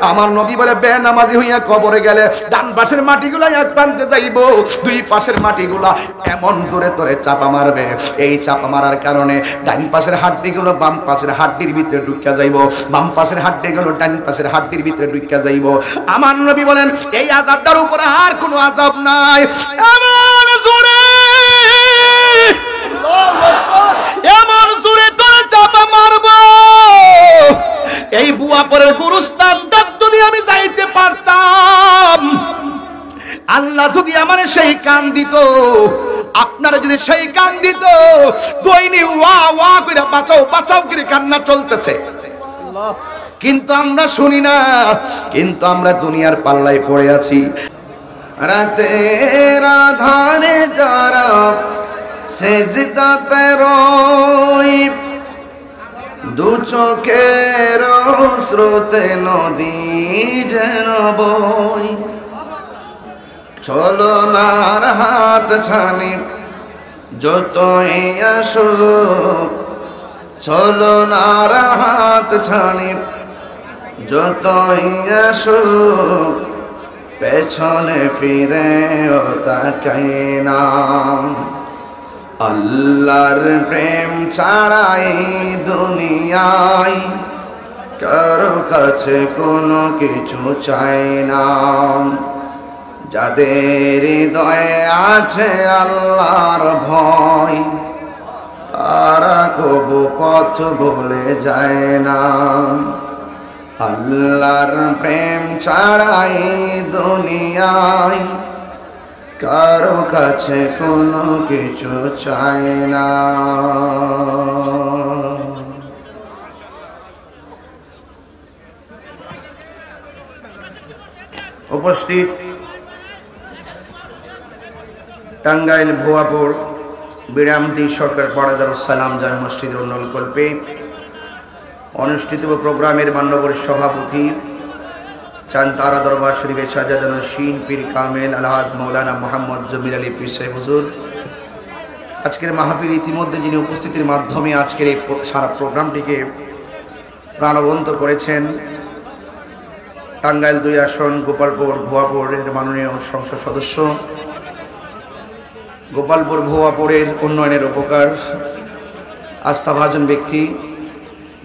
আমার নবী বলে বেনামাজি হইয়া কবরে গেলে ডান পাশের মাটিগুলা এক প্রান্তে যাইব, দুই পাশের মাটিগুলা এমন জোরে তোরে চাপা মারবে, এই চাপা মারার কারণে ডান পাশের হাড্ডিগুলো বাম পাশের হাড্ডির ভিতরে ঢুকিয়া যাইব, বাম পাশের হাড্ডিগুলো ডান পাশের হাড্ডির ভিতরে ঢুকিয়া যাইব। আমার নবী বলেন এই আযাবটার উপরে আর কোনো আযাব নাই। এমন জোরে, এমন জোরে তোরে চাপা মারবো, এই বুয়া পরের গুরুস্থানটা যদি আমি যাইতে পারতাম, আল্লাহ যদি আমার সেই কান দিত, আপনারা যদি সেই কান দিত, দৈনিক ওয়া ওয়া করে বাঁচাও বাঁচাও করে কান্না চলতেছে, কিন্তু আমরা শুনি না, কিন্তু আমরা দুনিয়ার পাল্লায় পড়ে আছি। রাতের আধারে যারা সেজদাতে রয়, দু চোখের স্রোতে নদী যেন বয়, ছলনার হাত ছানি যতই আসুক, ছলনার হাত ছানি যতই আসুক, পেছনে ফিরে তাকাই না। আল্লাহর প্রেম ছাড়াই দুনিয়ায় কারো কাছে কোনো কিছু চাই না। যাদের হৃদয়ে আছে আল্লাহর ভয়, তারা কবু পথ ভুলে যায় না। আল্লাহর প্রেম ছাড়াই দুনিয়ায় কারো কাছে কোনো কিছু চাই না। উপস্থিত টাঙ্গাইল ভুয়াপুর বিরামদি সরকার পাড়াদারুস সালাম জামে মসজিদের উন্নয়নকল্পে অনুষ্ঠিত প্রোগ্রামের মান্যবর সভাপতি চাঁদ তারা দরবার শরীফের সাজাদানুর শিন পীর কামেল আলহাজ মৌলানা মোহাম্মদ জমির আলী পীর সাহেব হুজুর, আজকের মাহফিল ইতিমধ্যে যিনি উপস্থিতির মাধ্যমে আজকের এই সারা প্রোগ্রামটিকে প্রাণবন্ত করেছেন, টাঙ্গাইল 2 আসন গোপালপুর ভুয়াপুরের মাননীয় সংসদ সদস্য, গোপালপুর ভুয়াপুরের উন্নয়নের উপকার আস্থাভাজন ব্যক্তি,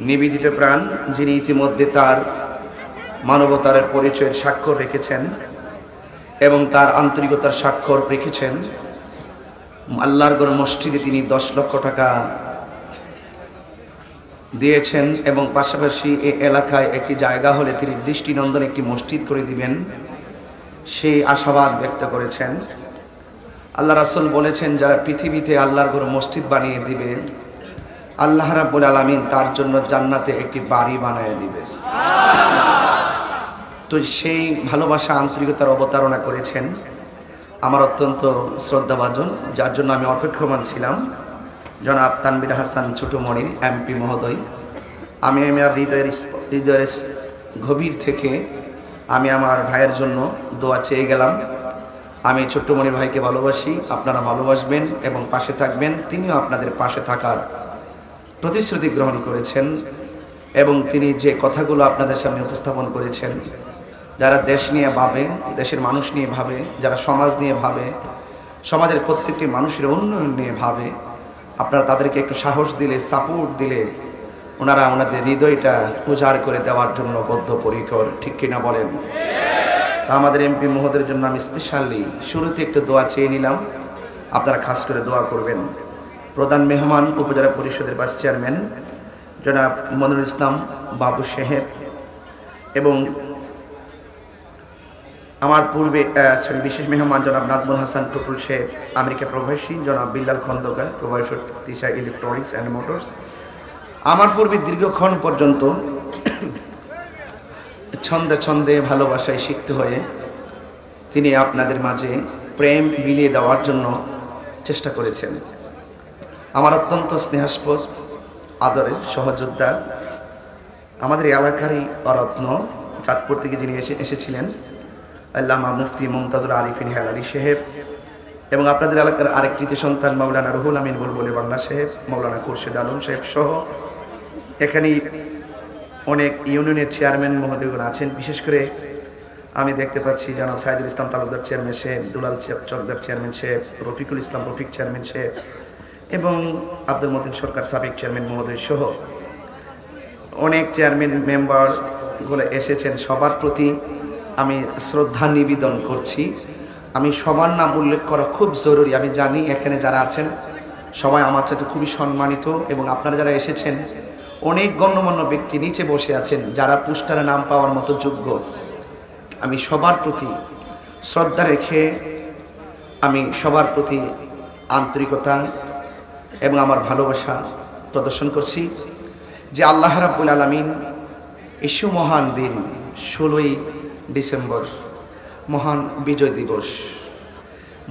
নিবেদিত প্রাণ, যিনি ইতিমধ্যে তার মানবতার পরিচয়ের স্বাক্ষর রেখেছেন এবং তার আন্তরিকতার স্বাক্ষর রেখেছেন। আল্লাহর ঘর মসজিদে তিনি 10 লক্ষ টাকা দিয়েছেন এবং পাশাপাশি এই এলাকায় একটি জায়গা হলে তিনি দৃষ্টিনন্দন একটি মসজিদ করে দিবেন, সেই আশাবাদ ব্যক্ত করেছেন। আল্লাহ রাসূল বলেছেন যারা পৃথিবীতে আল্লাহর ঘর মসজিদ বানিয়ে দিবে, আল্লাহ রাব্বুল আলামিন তার জন্য জান্নাতে একটি বাড়ি বানিয়ে দিবে। তো সেই ভালোবাসা আন্তরিকতার অবতারণা করেছেন আমার অত্যন্ত শ্রদ্ধাভাজন, যার জন্য আমি অপেক্ষমান ছিলাম, জনাব তানভীর হাসান ছোটমণির এমপি মহোদয়। আমি আমার হৃদয়ের গভীর থেকে আমি আমার ভাইয়ের জন্য দোয়া চেয়ে গেলাম। আমি ছোট্টমণি ভাইকে ভালোবাসি, আপনারা ভালোবাসবেন এবং পাশে থাকবেন। তিনিও আপনাদের পাশে থাকার প্রতিশ্রুতি গ্রহণ করেছেন এবং তিনি যে কথাগুলো আপনাদের সামনে উপস্থাপন করেছেন, যারা দেশ নিয়ে ভাবে, দেশের মানুষ নিয়ে ভাবে, যারা সমাজ নিয়ে ভাবে, সমাজের প্রত্যেকটি মানুষের উন্নয়ন নিয়ে ভাবে, আপনারা তাদেরকে একটু সাহস দিলে, সাপোর্ট দিলে ওনারা ওনাদের হৃদয়টা উজাড় করে দেওয়ার জন্য বদ্ধপরিকর, ঠিক কিনা বলেন? তা আমাদের এমপি মহোদয়ের জন্য আমি স্পেশালি শুরুতে একটু দোয়া চেয়ে নিলাম, আপনারা খাস করে দোয়া করবেন। প্রধান মেহমান উপজেলা পরিষদের ভাইস চেয়ারম্যান জনাব মনিরুল ইসলাম বাবু সাহেব এবং আমার পূর্বে বিশেষ মেহমান জনাব নাজমুল হাসান টুটুল সাহেব, আমেরিকা প্রবাসী জনাব বিল্লাল খন্দকার, প্রভাষক তিশা ইলেকট্রনিক্স অ্যান্ড মোটরস। আমার পূর্বে দীর্ঘক্ষণ পর্যন্ত ছন্দে ছন্দে ভালোবাসায় শিখতে হয়ে তিনি আপনাদের মাঝে প্রেম মিলিয়ে দেওয়ার জন্য চেষ্টা করেছেন। আমার অত্যন্ত স্নেহাস্পদ আদরের সহযোদ্ধা, আমাদের এলাকারই অরত্ন, চাঁদপুর থেকে যিনি এসেছিলেন, আল্লামা মুফতি মুমতাজুল আরিফিন হেলালি সাহেব, এবং আপনাদের এলাকার আরেক কৃতি সন্তান মৌলানা রুহুল আমিন বুলবুলি বাংলা সাহেব, মৌলানা খুরশেদ আলম সাহেব সহ এখানে অনেক ইউনিয়নের চেয়ারম্যান মহোদয়গণ আছেন। বিশেষ করে আমি দেখতে পাচ্ছি জনাব সাইদুল ইসলাম তালুকদার চেয়ারম্যান সাহেব, দুলাল চকদার চেয়ারম্যান সাহেব, রফিকুল ইসলাম রফিক চেয়ারম্যান সাহেব এবং আব্দুল মতিন সরকার সাবেক চেয়ারম্যান মহোদয় সহ অনেক চেয়ারম্যান মেম্বার গুলো এসেছেন। সবার প্রতি আমি শ্রদ্ধা নিবেদন করছি। আমি সবার নাম উল্লেখ করা খুব জরুরি। আমি জানি এখানে যারা আছেন সবাই আমার সাথে খুবই সম্মানিত, এবং আপনারা যারা এসেছেন অনেক গণ্যমান্য ব্যক্তি নিচে বসে আছেন যারা পুস্টারে নাম পাওয়ার মতো যোগ্য। আমি সবার প্রতি শ্রদ্ধা রেখে আমি সবার প্রতি আন্তরিকতা এবং আমার ভালোবাসা প্রদর্শন করছি যে আল্লাহ রাব্বুল আলামিন এই সুমহান দিন 16ই ডিসেম্বর মহান বিজয় দিবস।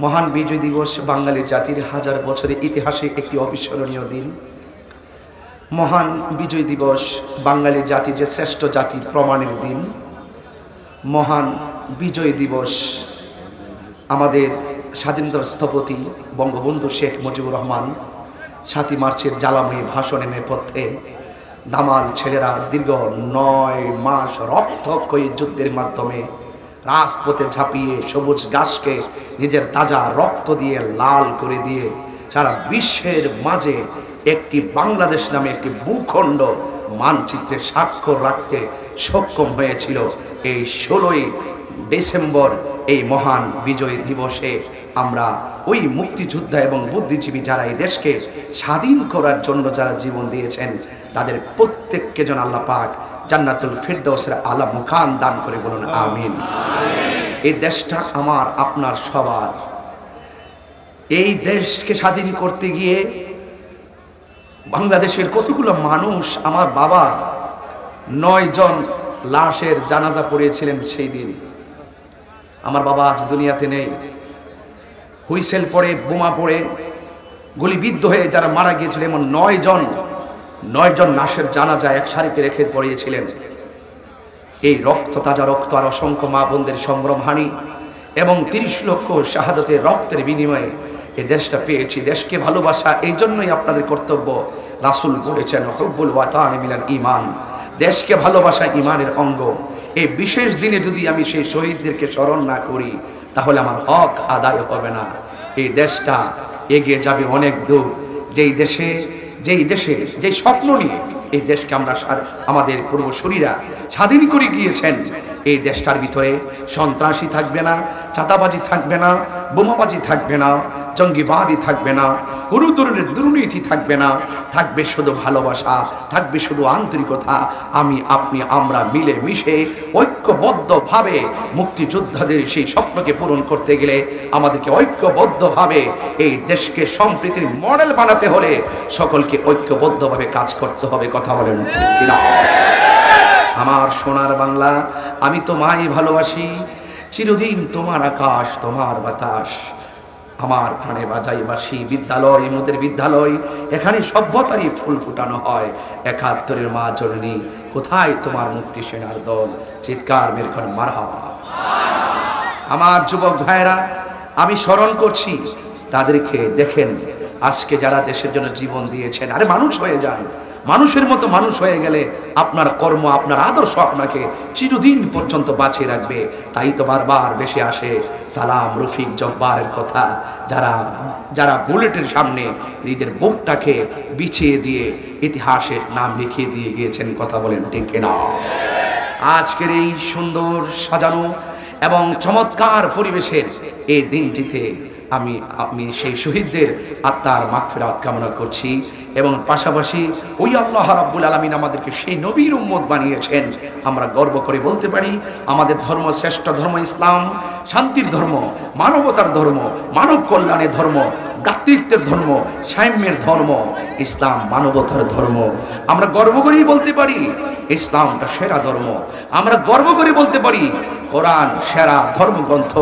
মহান বিজয় দিবস বাঙালি জাতির হাজার বছরের ইতিহাসে একটি অবিস্মরণীয় দিন। মহান বিজয় দিবস বাঙালি জাতির যে শ্রেষ্ঠ জাতির প্রমাণের দিন। মহান বিজয় দিবস আমাদের স্বাধীনতার স্থপতি বঙ্গবন্ধু শেখ মুজিবুর রহমান 7ই মার্চের জ্বালাময়ী ভাষণের নেপথ্যে দামাল ছেলেরা দীর্ঘ 9 মাস রক্তক্ষয়ী যুদ্ধের মাধ্যমে রাজপথে ঝাঁপিয়ে সবুজ ঘাসকে নিজের তাজা রক্ত দিয়ে লাল করে দিয়ে সারা বিশ্বের মাঝে একটি বাংলাদেশ নামে একটি ভূখণ্ড মানচিত্রে স্বাক্ষর রাখতে সক্ষম হয়েছিল। এই 16ই ডিসেম্বর এই মহান বিজয় দিবসে আমরা ওই মুক্তিযোদ্ধা এবং বুদ্ধিজীবী যারা এই দেশকে স্বাধীন করার জন্য যারা জীবন দিয়েছেন তাদের প্রত্যেককে যেন আল্লাহ পাক জান্নাতুল ফিরদাউসের আলা মুকাম দান করে, বলুন আমিন। এই দেশটা আমার আপনার সবার। এই দেশকে স্বাধীন করতে গিয়ে বাংলাদেশের কতগুলো মানুষ, আমার বাবা 9 জন লাশের জানাজা পড়িয়েছিলেন সেই দিন। আমার বাবা আজ দুনিয়াতে নেই। হুইসেল পড়ে, বোমা পড়ে, গুলিবিদ্ধ হয়ে যারা মারা গিয়েছিল এমন 9 জন লাশের জানাজা এক সারিতে রেখে পড়িয়েছিলেন। এই রক্ত, তাজা রক্ত আর অসংখ্য মা বোনদের সম্ভ্রমহানি এবং 30 লক্ষ শাহাদাতের রক্তের বিনিময়ে এই দেশটা পেয়েছি। দেশকে ভালোবাসা এই জন্যই আপনাদের কর্তব্য। রাসূল বলেছেন হুব্বুল ওয়াতানি মিনাল ঈমান, দেশকে ভালোবাসা ঈমানের অঙ্গ। এই বিশেষ দিনে যদি আমি সেই শহীদদেরকে স্মরণ না করি তাহলে আমার হক আদায় হবে না। এই দেশটা এগিয়ে যাবে অনেক দূর। যেই দেশে যে স্বপ্ন নিয়ে এই দেশকে আমরা আমাদের পূর্বসূরীরা স্বাধীন করে গিয়েছেন, এই দেশটার ভিতরে সন্ত্রাসী থাকবে না, চাঁদাবাজি থাকবে না, বোমাবাজি থাকবে না, জঙ্গিবাদী থাকবে না, কোনো ধরনের দুর্নীতি থাকবে না। থাকবে শুধু ভালোবাসা, থাকবে শুধু আন্তরিকতা। আমি আপনি আমরা মিলে মিশে ঐক্যবদ্ধভাবে মুক্তিযোদ্ধাদের সেই স্বপ্নকে পূরণ করতে গেলে আমাদেরকে ঐক্যবদ্ধভাবে এই দেশকে সম্প্রীতির মডেল বানাতে হলে সকলকে ঐক্যবদ্ধভাবে কাজ করতে হবে। কথা বলেন কিনা? আমার সোনার বাংলা, আমি তোমায় ভালোবাসি, চিরদিন তোমার আকাশ তোমার বাতাস, আমার প্রাণে বাজাই বাসি। বিদ্যালয় মোদের বিদ্যালয়, এখানে সভ্যতারই ফুল ফুটানো হয়। 71-এর মা জননী, কোথায় তোমার মুক্তি সেনার দল? চিৎকার মেরে কোন মারহাবা। আমার যুবক ভাইরা, আমি স্মরণ করছি তাদেরকে। দেখেন আজকে যারা দেশের জন্য জীবন দিয়েছেন, আরে মানুষ হয়ে যান। মানুষের মতো মানুষ হয়ে গেলে আপনার কর্ম, আপনার আদর্শ আপনাকে চিরদিন পর্যন্ত বাঁচিয়ে রাখবে। তাই তো বারবার বেশি আসে সালাম, রফিক, জব্বারের কথা, যারা বুলেটের সামনে নিজের বুকটাকে বিছিয়ে দিয়ে ইতিহাসের নাম লিখিয়ে দিয়ে গিয়েছেন। কথা বলেন ঠিক কিনা? আজকের এই সুন্দর সাজানো এবং চমৎকার পরিবেশের এই দিনটিতে আমি সেই শহীদদের আত্মার মাগফিরাত কামনা করছি, এবং পাশাপাশি ওই আল্লাহ রাব্বুল আলামিন আমাদেরকে সেই নবীর উম্মত বানিয়েছেন। আমরা গর্ব করে বলতে পারি আমাদের ধর্ম শ্রেষ্ঠ ধর্ম ইসলাম, শান্তির ধর্ম, মানবতার ধর্ম, মানব কল্যাণের ধর্ম, ভ্রাতৃত্বের ধর্ম, সাম্যের ধর্ম। ইসলাম মানবতার ধর্ম। আমরা গর্ব করেই বলতে পারি ইসলামটা সেরা ধর্ম। আমরা গর্ব করে বলতে পারি কোরআন সেরা ধর্মগ্রন্থ।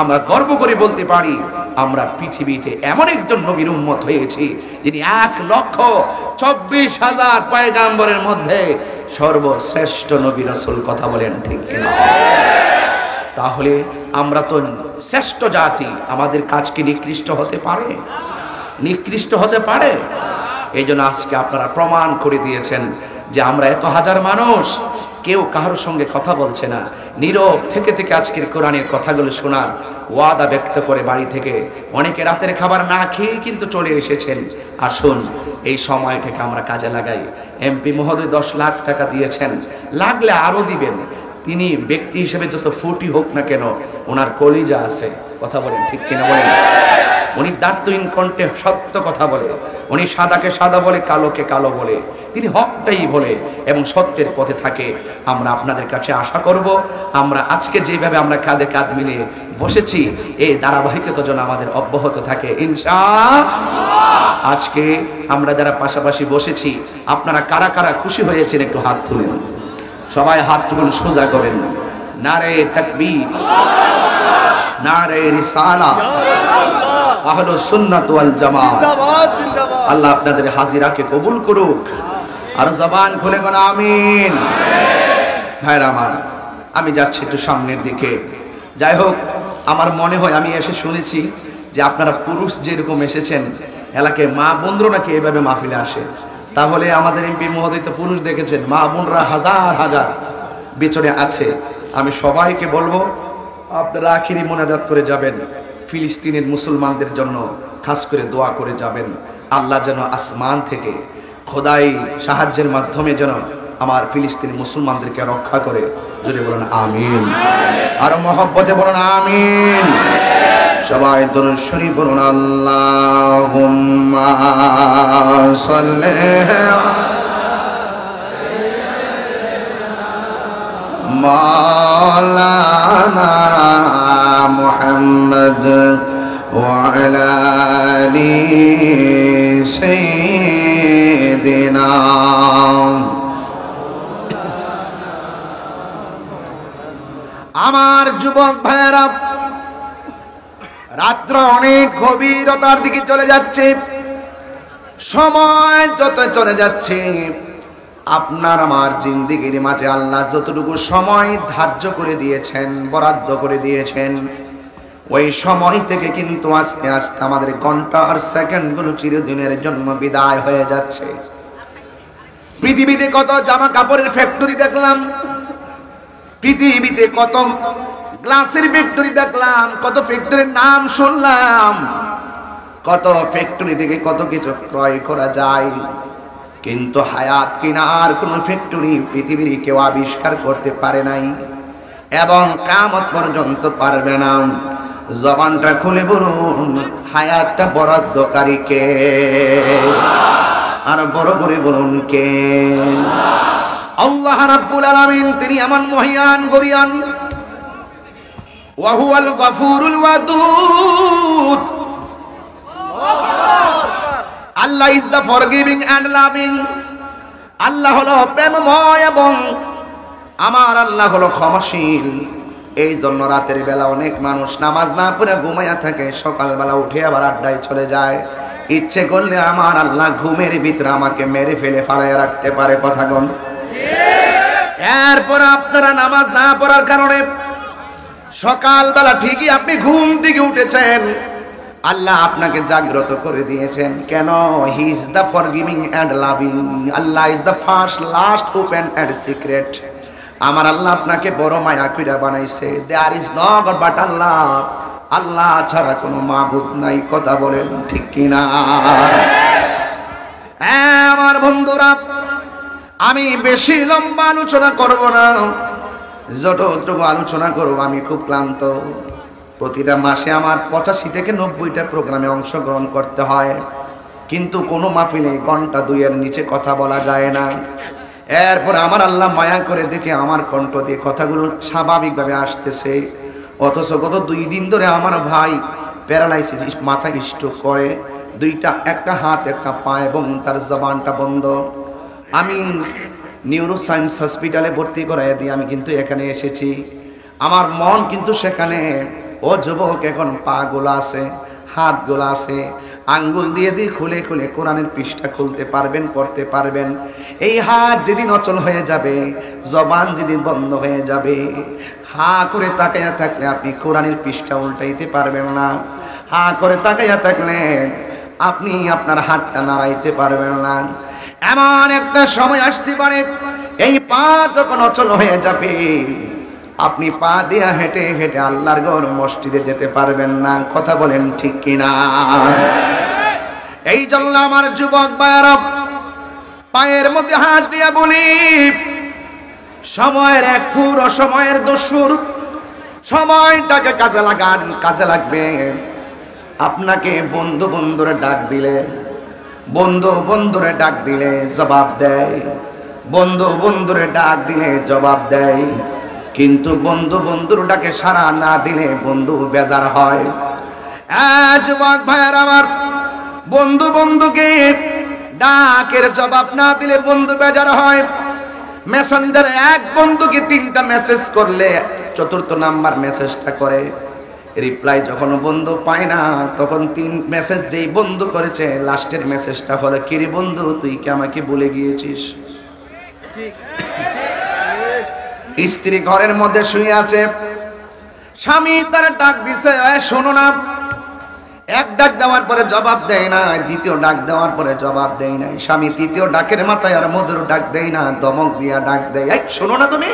আমরা গর্ব করে বলতে পারি আমরা পৃথিবীতে এমন একজন নবীর উম্মত হয়েছি যিনি 1,24,000 পয়গাম্বরের মধ্যে সর্বশ্রেষ্ঠ নবী রাসূল। কথা বলেন ঠিক কিনা? তাহলে আমরা তো শ্রেষ্ঠ জাতি, আমাদের কাজ কি নিকৃষ্ট হতে পারে? নিকৃষ্ট হতে পারে? এই জন্য আজকে আপনারা প্রমাণ করে দিয়েছেন যে আমরা এত হাজার মানুষ কেউ কারোর সঙ্গে কথা বলছে না, নীরব থেকে থেকে আজকের কোরআনের কথাগুলো শোনার ওয়াদা ব্যক্ত করে বাড়ি থেকে অনেকে রাতের খাবার না খেয়ে কিন্তু চলে এসেছেন। আসুন এই সময়টাকে আমরা কাজে লাগাই। এমপি মহোদয় 10 লাখ টাকা দিয়েছেন, লাগলে আরো দিবেন। তিনি ব্যক্তি হিসেবে যত ফুটি হোক না কেন, ওনার কলিজা আছে। কথা বলেন ঠিক কিনা বলেন? উনি দার্থহীন কণ্ঠে সত্য কথা বলে, উনি সাদাকে সাদা বলে, কালোকে কালো বলে, তিনি হকটাই বলে এবং সত্যের পথে থাকে। আমরা আপনাদের কাছে আশা করব, আমরা আজকে যেভাবে আমরা কাঁধে কাঁধ মিলিয়ে বসেছি, এই ধারাবাহিকতা যেন আমাদের অব্যাহত থাকে ইনশাআল্লাহ। আজকে আমরা যারা পাশাপাশি বসেছি, আপনারা কারা কারা খুশি হয়েছেন একটু হাত তুলেন। সবাই হাত তুলুন, সোজা করেন। নারে তাকবীর, নারে রিসালাত, আহলুস সুন্নাত ওয়াল জামাত। আল্লাহ আপনাদের হাজিরাকে কবুল করুক। আর জবান খুলে বলেন আমিন। ভাইরা আমার, আমি যাচ্ছি একটু সামনের দিকে। যাই হোক, আমার মনে হয় আমি এসে শুনেছি যে আপনারা পুরুষ যেরকম এসেছেন, এলাকায় মা বোনরা নাকি এভাবে মাহফিলে আসে। তাহলে আমাদের এমপি মহোদয় তো পুরুষ দেখেছেন, মা বোনরা হাজার হাজার পেছনে আছে। আমি সবাইকে বলবো, আপনারা আখিরি মোনাজাত করে যাবেন, ফিলিস্তিনের মুসলমানদের জন্য খাস করে দোয়া করে যাবেন। আল্লাহ যেন আসমান থেকে খোদাই সাহায্যের মাধ্যমে যেন আমার ফিলিস্তিনি মুসলমানদেরকে রক্ষা করে। জোরে বলেন আমিন, আর মহব্বতে বলেন আমিন। সবাই দরুদ শরীফ পড়ুন। আল্লাহুম্মা সাল্লি মাওলানা মুহাম্মদ ওয়া আলা আলি সাইয়্যিদিনা। আমার যুবক ভাইয়েরা, রাত্র অনেক গভীরতার দিকে চলে যাচ্ছে, সময় যত চলে যাচ্ছে, আপনার আমার জিন্দেগির মাঝে আল্লাহ যতটুকু সময় ধার্য করে দিয়েছেন, বরাদ্দ করে দিয়েছেন, ওই সময় থেকে কিন্তু আস্তে আস্তে আমাদের ঘন্টা আর সেকেন্ডগুলো চিরদিনের জন্য বিদায় হয়ে যাচ্ছে। পৃথিবীতে কত জামা কাপড়ের ফ্যাক্টরি দেখলাম, পৃথিবীতে কত গ্লাসের ফ্যাক্টরি দেখলাম, কত ফ্যাক্টরির নাম শুনলাম, কত ফ্যাক্টরি থেকে কত কিছু ক্রয় করা যায়, কিন্তু হায়াত কিনার কোন ফ্যাক্টরি পৃথিবীর কেউ আবিষ্কার করতে পারে নাই এবং কিয়ামত পর্যন্ত পারবে না। জবানটা খুলে বলুন, হায়াতটা বরাদ্দকারী কে? আর বড় করে বলুন কে? আল্লাহ রাব্বুল আলামিন। তিনি এমন মহিয়ান গরিয়ান, ওয়া হুয়াল গফুরুল ওয়াদুদ। Allah is the forgiving and loving. আল্লাহ হলো প্রেমময় এবং আমার আল্লাহ হলো ক্ষমাশীল। এই জন্য রাতের বেলা অনেক মানুষ নামাজ না পড়ে ঘুমাইয়া থাকে, সকালবেলা উঠে আবার আড্ডায় চলে যায়। ইচ্ছে করলে আমার আল্লাহ ঘুমের ভিতরে আমাকে মেরে ফেলে ফালাইয়া রাখতে পারে। কথা কোন? এরপর আপনারা নামাজ না পড়ার কারণে সকালবেলা ঠিকই আপনি ঘুম থেকে উঠেছেন, আল্লাহ আপনাকে জাগ্রত করে দিয়েছেন। কেন? He is the forgiving and loving. Allah is the first, last, open and secret. আমার আল্লাহ আপনাকে বড় মায়া কইরা বানাইছে। There is no god but Allah. আল্লাহ ছাড়া কোনো মাবুদ নাই। কথা বলেন ঠিক কিনা? আমার বন্ধুরা, আমি বেশি লম্বা আলোচনা করব না, যতটুকু আলোচনা করব আমি খুব ক্লান্ত। প্রতিটা মাসে আমার 85 থেকে 90টা প্রোগ্রামে অংশগ্রহণ করতে হয়, কিন্তু কোনো মাহফিলে ঘন্টা 2-এর নিচে কথা বলা যায় না। এরপর আমার আল্লাহ মায়া করে দেখে আমার কণ্ঠ দিয়ে কথাগুলো স্বাভাবিকভাবে আসতেছে, অথচ গত 2 দিন ধরে আমার ভাই প্যারালাইসিস, মাথা স্ট্রোক করে, একটা হাত একটা পা এবং তার জবানটা বন্ধ। আমি নিউরো সায়েন্স হসপিটালে ভর্তি করাই দিয়ে আমি কিন্তু এখানে এসেছি। আমার মন কিন্তু সেখানে। ও যুবক, এখন পা গোলা আছে, হাত গোলা আছে, আঙ্গুল দিয়ে দিয়ে খুলে খুলে কোরআনের পৃষ্ঠা খুলতে পারবেন, পড়তে পারবেন। এই হাত যেদিন অচল হয়ে যাবে, জবান যেদিন বন্ধ হয়ে যাবে, হা করে তাকাইয়া থাকলে আপনি কোরআনের পৃষ্ঠা উল্টাইতে পারবেন না। হা করে তাকাইয়া থাকলে আপনি আপনার হাতটা নাড়াইতে পারবেন না। এমন একটা সময় আসতে পারে এই পা যখন অচল হয়ে যাবে, আপনি পা দিয়া হেঁটে হেঁটে আল্লাহর ঘর মসজিদে যেতে পারবেন না। কথা বলেন ঠিক কিনা? এই জন্য আমার যুবক ভাইয়েরা, পায়ের মধ্যে হাত দিয়া বলি, সময়ের এক ফুর ও সময়ের দস্যুর, সময়টাকে কাজে লাগান, কাজে লাগবে। আপনাকে বন্ধু বন্ধুরে ডাক দিলে, বন্ধু বন্ধুরে ডাক দিলে জবাব দেয়, বন্ধু বন্ধুরে ডাক দিলে জবাব দেয়, কিন্তু বন্ধু বন্ধুর ডাকে সাড়া না দিলে বন্ধু বেজার হয়। যুবক ভাইয়ের আমার, বন্ধু বন্ধুকে ডাকের জবাব না দিলে বন্ধু বেজার হয়। মেসেঞ্জারে এক বন্ধুকে 3টা মেসেজ করলে 4th নাম্বার মেসেজটা করে রিপ্লাই যখন বন্ধু পায় না, তখন 3 মেসেজ যেই বন্ধু করেছে লাস্টের মেসেজটা হলো, কিরে বন্ধু তুই কি আমাকে ভুলে গিয়েছিস? স্ত্রী ঘরের মধ্যে শুয়ে আছে, স্বামী তার ডাক দিছে, শোনো না। এক ডাক দেওয়ার পরে জবাব দেয় না, দ্বিতীয় ডাক দেওয়ার পরে জবাব দেয় না। স্বামী তৃতীয় ডাকের মাথায় আর মধুর ডাক দেয় না, ধমক দিয়া ডাক দেয়, এই শোনো না তুমি।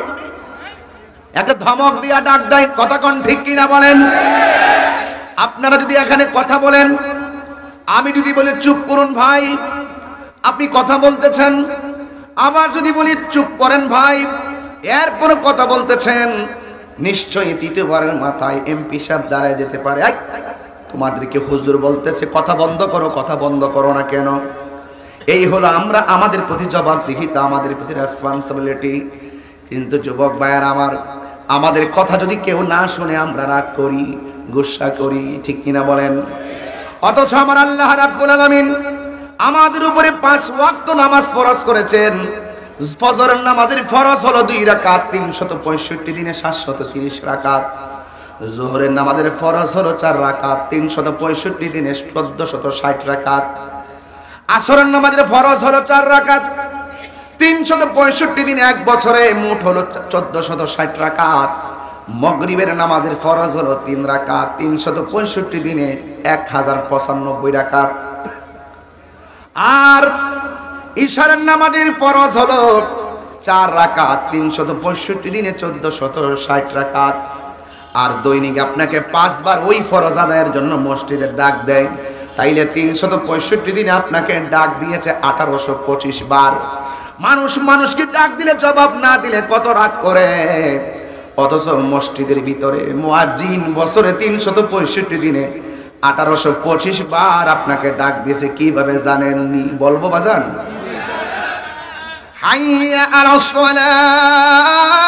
একটা ধমক দিয়া ডাক দেয়। কথা কোন ঠিক কিনা বলেন? আপনারা যদি এখানে কথা বলেন, আমি যদি বলি চুপ করুন ভাই, আপনি কথা বলতেছেন, আবার যদি বলি চুপ করেন ভাই, এরপর কথা বলতেছেন, নিশ্চয়ই তৃতীয়বারের মাথায় এমপি সাহেব দাঁড়ায় যেতে পারে, তোমাদেরকে হুজুর বলতেছে কথা বন্ধ করো, কথা বন্ধ করো না কেন? এই হলো আমরা আমাদের প্রতি জবাবদিহিতা, আমাদের প্রতি রেসপন্সিবিলিটি। কিন্তু যুবক ভাইয়ার আমার, আমাদের কথা যদি কেউ না শুনে আমরা রাগ করি, গুসা করি, ঠিক কিনা বলেন? অথচ আমার আল্লাহ রাব্বুল আলামিন আমাদের উপরে 5 ওয়াক্ত নামাজ ফরজ করেছেন। ফজরের নামাজের ফরজ হলো 2 রাকাত, 365 দিনে 730 রাকাত। যোহরের নামাজের ফরজ হলো 4 রাকাত, 365 দিনে 1460 রাকাত। আসরের নামাজের ফরজ হলো 4 রাকাত, 365 দিনে 1 বছরে মোট হলো 1460 রাকাত। মাগরিবের নামাজের ফরজ হলো 3 রাকাত, 365 দিনে 1095 রাকাত। আর ইশারের নামাজের ফরজ হলো 4 রাকাত, 365 দিনে 1460 রাকাত। আর দৈনিক আপনাকে 5 বার ওই ফরজ আদায়ের জন্য মসজিদে ডাক দেয়, তাইলে 365 দিনে আপনাকে ডাক দিয়েছে 1825 বার। মানুষকে ডাক দিলে জবাব না দিলে কত রাগ করে, অথচ মসজিদের ভিতরে মুয়াজ্জিন বছরে 365 দিনে 1825 বার আপনাকে ডাক দিয়েছে। কিভাবে জানেননি? বলবো বাজান? হাইয়া আলাস সালাহ,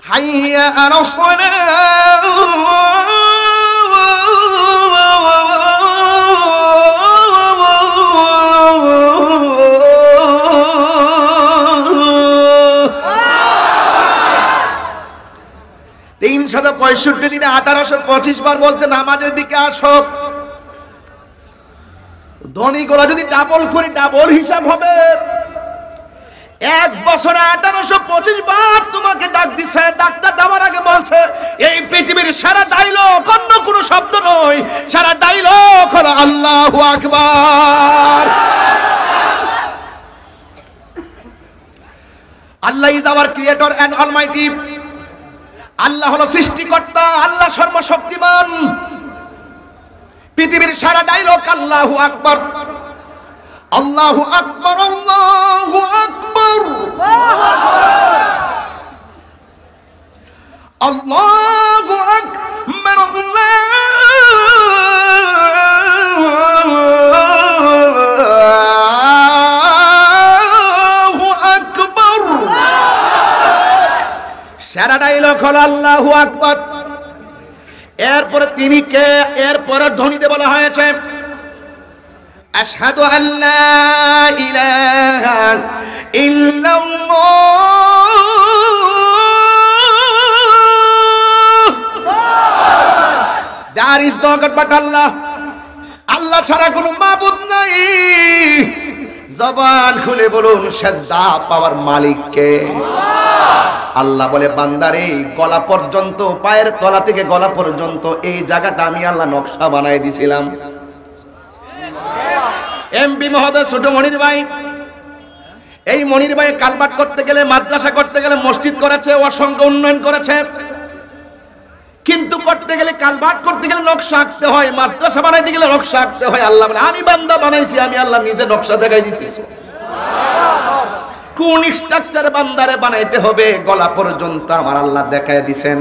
হাইয়া আলাস সালাহ, 365 দিনে 1825 বার বলছে নামাজের দিকে আসো। ধনীগুলো যদি ডাবল করে ডাবল হিসাব হবে, 1 বছরে 1825 বার তোমাকে ডাক দিছে। ডাকটা দেওয়ার আগে বলছে এই পৃথিবীর সারা ডায়লগ অন্য কোন শব্দ নয়, সারা ডায়লগ হলো আল্লাহু আকবার। Allah is our creator and almighty. আল্লাহ হলো সৃষ্টিকর্তা, আল্লাহ সর্বশক্তিমান। পৃথিবীর সারা ডায়লগ আল্লাহু আকবার, আল্লাহু আকবার, আল্লাহু আকবার, আল্লাহু আকবার, আল্লাহু আকবার। সারা ডায়লগ হলো আল্লাহু আকবার। এরপরে তিনি কে? এরপরে ধ্বনিতে বলা হয়েছে আশহাদু আল্লা ইলাহা ইল্লাল্লাহ। There is no God but Allah. আল্লাহ ছাড়া কোনো মাবুদ নাই। জবান খুলে বলুন সেজদা পাওয়ার মালিক কে? আল্লাহ বলে বান্দারে গলা পর্যন্ত, পায়ের তলা থেকে গলা পর্যন্ত এই জায়গাটা আমি আল্লাহ নকশা বানাই দিয়েছিলাম। এমপি মহোদয় ছোট মনির ভাই, এই মনির ভাই কালবাট করতে গেলে, মাদ্রাসা করতে গেলে, মসজিদ করেছে, অসংখ্য উন্নয়ন করেছে, কিন্তু করতে গেলে, কালবাট করতে গেলে নকশা আঁকতে হয়, মাদ্রাসা বানাইতে গেলে নকশা আঁকতে হয়। আল্লাহ বলে আমি বান্দা বানাইছি, আমি আল্লাহ নিজে নকশা দেখাই দিছি। কোন স্ট্রাকচার বান্দারে বানাইতে হবে গলা পর্যন্ত আমার আল্লাহ দেখায় দিছেন।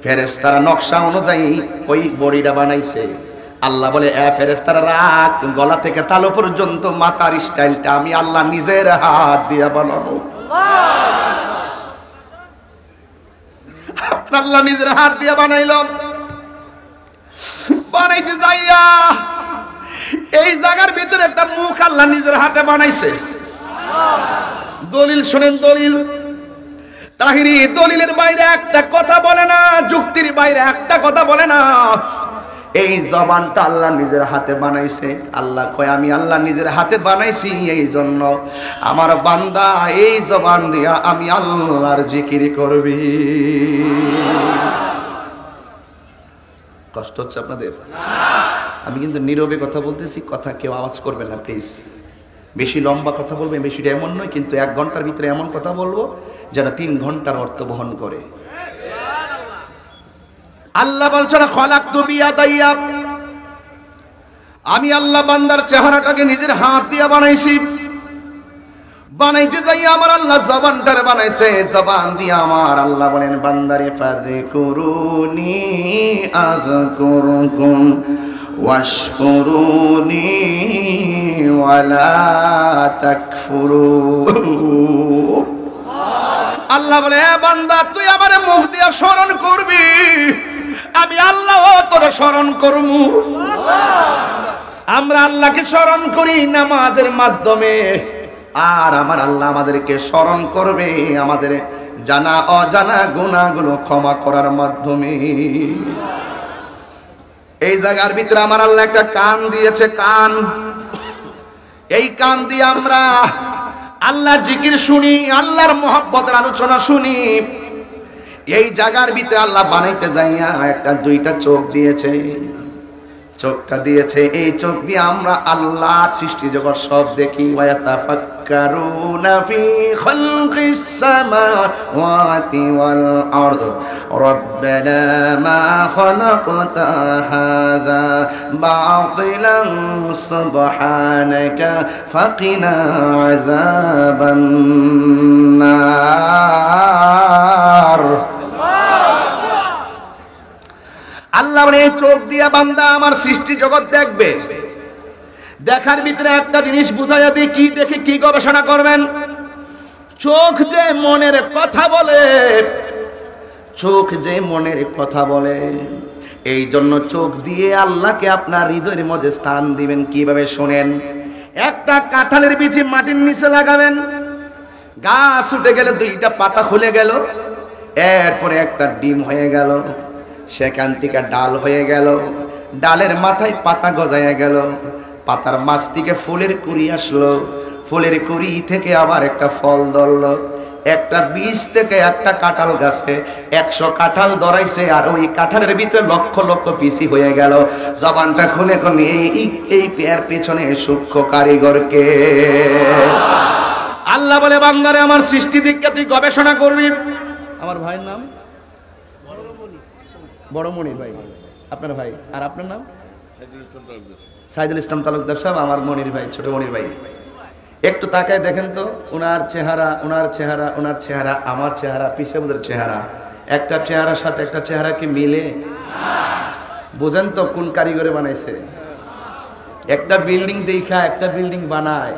ফেরেশতারা নকশা অনুযায়ী ওই বডিটা বানাইছে। আল্লাহ বলে ফেরেশতারা রাখ, গলা থেকে তালু পর্যন্ত মাথার স্টাইলটা আমি আল্লাহ নিজের হাত দিয়ে বানাবো। আল্লাহ নিজের হাত দিয়ে বানাইল। বানাইতে যাইয়া এই জায়গার ভিতরে একটা মুখ আল্লাহ নিজের হাতে বানাইছে। দলিল শুনেন, দলিল তাহিরি দলিলের বাইরে একটা কথা বলে না, যুক্তির বাইরে একটা কথা বলে না। এই জবানটা আল্লাহ নিজের হাতে বানাইছে। আল্লাহ কয় আমি আল্লাহ নিজের হাতে বানাইছি, এই জন্য আমার বান্দা এই জবান দিয়া আমি আল্লাহর জিকির করবি। কষ্ট হচ্ছে আপনাদের? আমি কিন্তু নীরবে কথা বলতেছি, কথা কেউ আওয়াজ করবে না প্লিজ। বেশি লম্বা কথা বলবে, বেশিটা এমন নয়, কিন্তু 1 ঘন্টার ভিতরে এমন কথা বলবো যেটা 3 ঘন্টার অর্থ বহন করে। আল্লাহ বলছেন খলাকতু বিয়াদাইয়া, আমি আল্লাহ বান্দার চেহারাটাকে নিজের হাত দিয়ে বানাইছি। বানাইতে যাই আমার আল্লাহ জবানটারে বানাইছে, জবান দিয়ে আমার আল্লাহ বলেন বান্দারে ফাযকুরুনি আযকুরুকুম ওয়াশকুরুনি ওয়ালা তাকফুরুন। আল্লাহ বলে বান্দা তুই আমারে মুখ দিয়ে স্মরণ করবি, আমি আল্লাহ তোরে স্মরণ করব। আমরা আল্লাহকে স্মরণ করি নামাজের মাধ্যমে, আর আমার আল্লাহ আমাদেরকে স্মরণ করবে আমাদের জানা অজানা গুনাহগুলো ক্ষমা করার মাধ্যমে। এই জায়গার ভিতরে আমার আল্লাহ একটা কান দিয়েছে, কান। এই কান দিয়ে আমরা আল্লাহর জিকির শুনি, আল্লাহর মহব্বতের আলোচনা শুনি। এই জায়গার ভিতরে আল্লাহ বানাইতে যাইয়া একটা 2টা চোখ দিয়েছে, চোখটা দিয়েছে। এই চোখ দিয়ে আমরা আল্লাহর সৃষ্টি জগৎ সব দেখি। ওয়াতাফাক্কারুনা ফি খালকিস সামাওয়াতি ওয়াল আরদ রব্বানা মা খালাকতা হাযা বাতিলান সুবহানাকা ফাকিনা আযাবান নার। আল্লাহ বলে এই চোখ দিয়া বান্দা আমার সৃষ্টি জগৎ দেখবে। দেখার ভিতরে একটা জিনিস বুঝাইয়া দিই, কি দেখে কি গবেষণা করবেন। চোখ যে মনের কথা বলে, চোখ যে মনের কথা বলে, এই জন্য চোখ দিয়ে আল্লাহকে আপনার হৃদয়ের মধ্যে স্থান দিবেন। কিভাবে শোনেন, একটা কাঁঠালের বীজ মাটির নিচে লাগাবেন, গাছ উঠে গেলে 2টা পাতা খুলে গেল, এরপরে একটা ডিম হয়ে গেল, সেখান থেকে ডাল হয়ে গেল, ডালের মাথায় পাতা গজায় গেল, পাতার মাছ থেকে ফুলের কুড়ি আসলো, ফুলের কুড়ি থেকে আবার একটা ফল ধরলো, একটা বীজ থেকে একটা কাঁঠাল গাছে 100 কাঁঠাল ধরাইছে, আর ওই কাঁঠালের ভিতরে লক্ষ লক্ষ পিসি হয়ে গেল। জবানটা খুলে খুলে এই পেয়ার পেছনে সূক্ষ্ম কারিগরকে। আল্লাহ বলে বান্দারে আমার সৃষ্টি দিককে তুই গবেষণা করবি। আমার ভাইয়ের নাম বড় মনির ভাই, আপনার ভাই। আর আপনার নাম? সাইদুল ইসলাম তালুকদার সাহেব, আমার মনির ভাই, ছোট মনির ভাই। একটু তাকায় দেখেন তো, ওনার চেহারা, ওনার চেহারা, ওনার চেহারা, আমার চেহারা, পিসাবুদের চেহারা, একটা চেহারার সাথে একটা চেহারা কি মিলে? বুঝেন তো কোন কারিগরে বানাইছে। একটা বিল্ডিং দেখা একটা বিল্ডিং বানায়,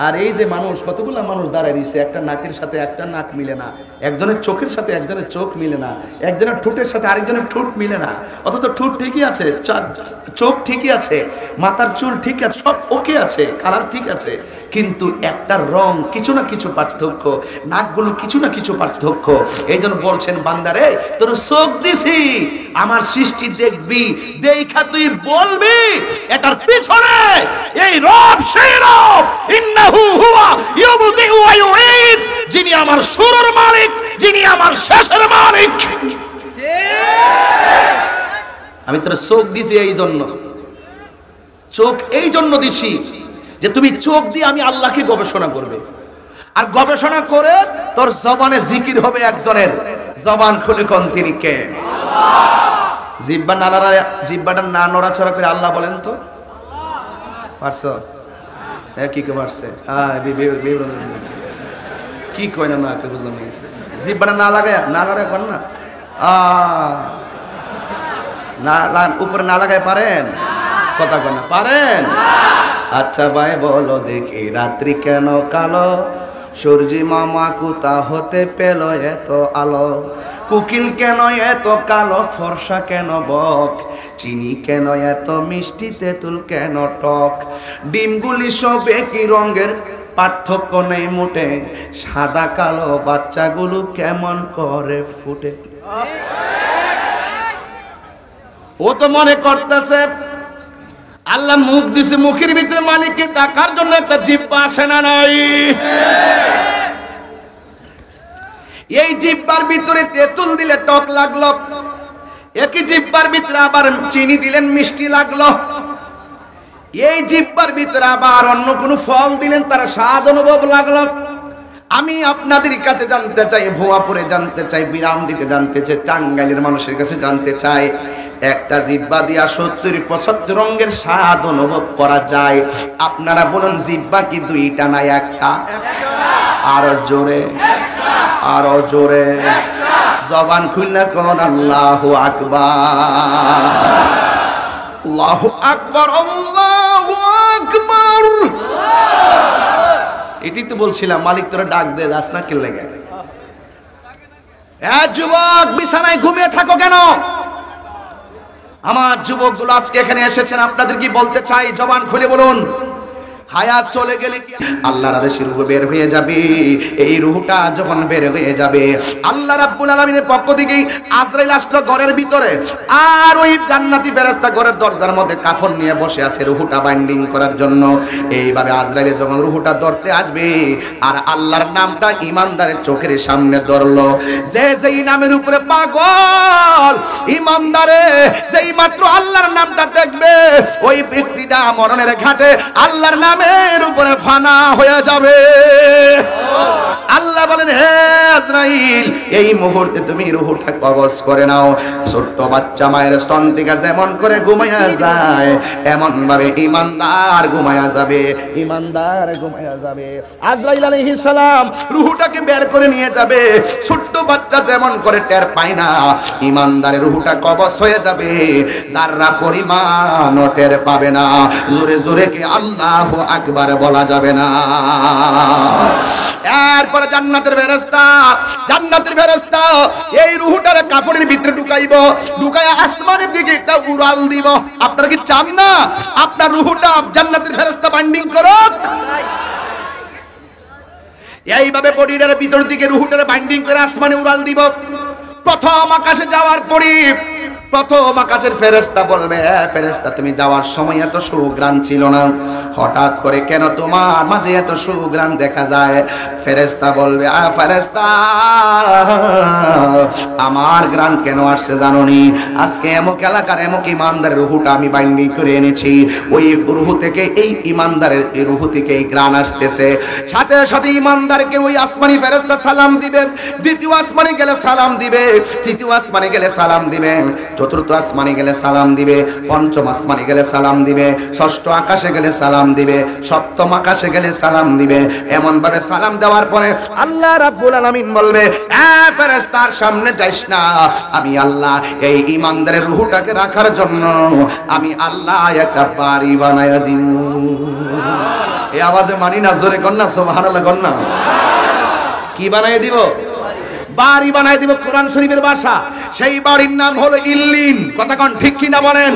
আর এই যে মানুষ, কতগুলো মানুষ দাঁড়ায় রয়েছে, একটা নাকের সাথে একটা নাক মিলে না, একজনের চোখের সাথে একজনের চোখ মিলে না, একজনের ঠোঁটের সাথে আরেকজনের ঠোঁট মিলে না, অথচ ঠোঁট ঠিকই আছে, চোখ ঠিকই আছে, মাথার চুল ঠিক আছে, সব ওকে আছে, কালার ঠিক আছে, কিন্তু একটা রং কিছু না কিছু পার্থক্য, নাকগুলো কিছু না কিছু পার্থক্য। এই জন্য বলছেন বান্দারে তোর চোখ দিছি আমার সৃষ্টি দেখবি, দেখা তুই বলবি এটার পিছনে এই রব সেই রব, ইন্নাহু হুয়া ইউবদিউ ওয়া ইউঈদ, যিনি আমার শুরুর মালিক, যিনি আমার শেষের মালিক। আমি তোর চোখ দিছি এই জন্য, চোখ এই জন্য দিছি যে তুমি চোখ দিয়ে আমি আল্লাহকে গবেষণা করবে, আর গবেষণা করে তোর জবানে জিকির হবে একজনের। জবান খুলে কোন তিনি কে? জিহ্বা নাড়া, জিহ্বাটা না নড়াচড়া করে আল্লাহ বলেন তো পারছো? হ্যাঁ কি কে পারছে? কি কয় না কে বুঝলাম না, জিহ্বাটা না লাগায় না লড়াই কর না, উপরে না লাগায় পারেন? কথা কয় না পারেন? আচ্ছা ভাই বলো দেখি রাত্রি কেন কালো, সূর্যি মামা কোথা হতে পেল এত আলো, কুকিল কেন এত কালো, ফর্সা কেন বক, চিনি কেন এত মিষ্টি, তেঁতুল কেন টক, ডিমগুলি সব একই রঙের, পার্থক্য নেই মোটে, সাদা কালো বাচ্চাগুলো কেমন করে ফুটে। ও তো মনে করতেছে আল্লাহ মুখ দিছে, মুখের ভিতরে মালিককে ডাকার জন্য একটা জিহ্বা আসে না নাই? এই জিহ্বার ভিতরে তেঁতুল দিলে টক লাগলো, একই জিহ্বার ভিতরে আবার চিনি দিলেন মিষ্টি লাগলো, এই জিহ্বার ভিতরে আবার অন্য কোনো ফল দিলেন তার স্বাদ অনুভব লাগলো। আমি আপনাদের কাছে জানতে চাই, ভুয়াপুরে জানতে চাই, বিরামদিতে জানতে চাই, টাঙ্গাইলের মানুষের কাছে জানতে চাই, একটা জিহ্বা দিয়া 70-75 রঙের স্বাদ অনুভব করা যায়? আপনারা বলুন জিহ্বা কি দুইটা না একটা? আরো জোরে, আরো জোরে, জবান খুলনা কোন আল্লাহু আকবার, আল্লাহু আকবার, আল্লাহু আকবার। এটি তো বলছিলাম মালিক তোরা ডাক দে, যাস না কে লেগে? যুবক বিছানায় ঘুমিয়ে থাকো কেন? আমার যুবকগুলো আজকে এখানে এসেছেন, আপনাদের কি বলতে চাই, জবান খুলে বলুন। হায়াত চলে গেলে কি আল্লাহর আদেশে রূহ বের হয়ে যাবে। এই রূহটা যখন বের হয়ে যাবে আল্লাহ রাব্বুল আলামিনের পক্ষ থেকে আজরাইল আসলো ঘরের ভিতরে, আর ওই জান্নাতি ফেরেশতা ঘরের দরজার মধ্যে কাফন নিয়ে বসে আছে রূহটা বাইন্ডিং করার জন্য। এইভাবে আজরাইল যখন রূহটা ধরতে আসবে আর আল্লাহর নামটা ইমানদারের চোখের সামনে ধরলো, যে যেই নামের উপরে পাগল ইমানদারে যেই মাত্র আল্লাহর নামটা দেখবে ওই ব্যক্তিটা মরণের ঘাটে আল্লাহর নামের উপরে ফানা হয়ে যাবে। আল্লাহ বলেন, হে আজরাইল এই মুহূর্তে তুমি রূহটা কবজ করে নাও। ছোট্ট বাচ্চা মায়ের স্তন থেকে যেমন করে ঘুমায়া যায় এমন ভাবে ইমানদার ঘুমায়া যাবে, ইমানদার ঘুমায়া যাবে। আজরাইল আলাইহিস সালাম রূহটাকে বের করে নিয়ে যাবে। ছোট্ট বাচ্চা যেমন করে টের পায় না, ইমানদারের রূহটা কবজ হয়ে যাবে, যারা পরিমাণ টের পাবে না। জোরে জোরে কি আল্লাহু আকবার বলা যাবে না? এরপরে জান্নাতের ফেরেশতা, জান্নাতের ফেরেশতা এই রূহটার কাফনের ভিতরে ঢুকাইব, ঢুকায়া আসমানের দিকে একটা উড়াল দিব। আপনারা কি চান না আপনার রূহটা জান্নাতের ফেরেশতা বাইন্ডিং করুক? এইভাবে বডিটার ভিতর দিকে রূহটার বাইন্ডিং করে আসমানে উড়াল দিব। প্রথম আকাশে যাওয়ার পরই প্রথম আকাশের ফেরেশতা বলবে, ফেরেশতা তুমি যাওয়ার সময় এত সুঘ্রাণ ছিল না, হঠাৎ করে কেন তোমার মাঝে এত সুঘ্রাণ দেখা যায়? ফেরেশতা বলবে, ফেরেশতা আমার ঘ্রাণ কেন আসছে জানোনি? আজকে এমক এলাকার এমক ইমানদারের রূহটা আমি বাইন্ডিং করে এনেছি, ওই রূহ থেকে এই ইমানদারের এই রূহ থেকে এই ঘ্রাণ আসতেছে। সাথে সাথে ইমানদারকে ওই আসমানি ফেরেশতা সালাম দিবে, দ্বিতীয় আসমানে গেলে সালাম দিবে, তৃতীয় আসমানে গেলে সালাম দিবে, চতুর্থ আসমানে গেলে সালাম দিবে, পঞ্চম আসমানে গেলে সালাম দিবে, ষষ্ঠ আকাশে গেলে সালাম দিবে, সপ্তম আকাশে গেলে সালাম দিবে। এমন ভাবে সালাম দেওয়ার পরে আল্লাহ রাব্বুল আলামিন বলবে, ফেরেশতার সামনে যাইস না, আমি আল্লাহ এই ইমানদারের রূহটাকে রাখার জন্য আমি আল্লাহ একটা বাড়ি বানায়া দিব। এই আওয়াজে মানি না, জোরে কর না, সুবহানাল্লাহ কর না। কি বানায় দিব? বাড়ি বানায় দিব। কোরআন শরীফের ভাষা, সেই বাড়ির নাম হলো ইল্লিন। কথা কোন ঠিক কিনা বলেন?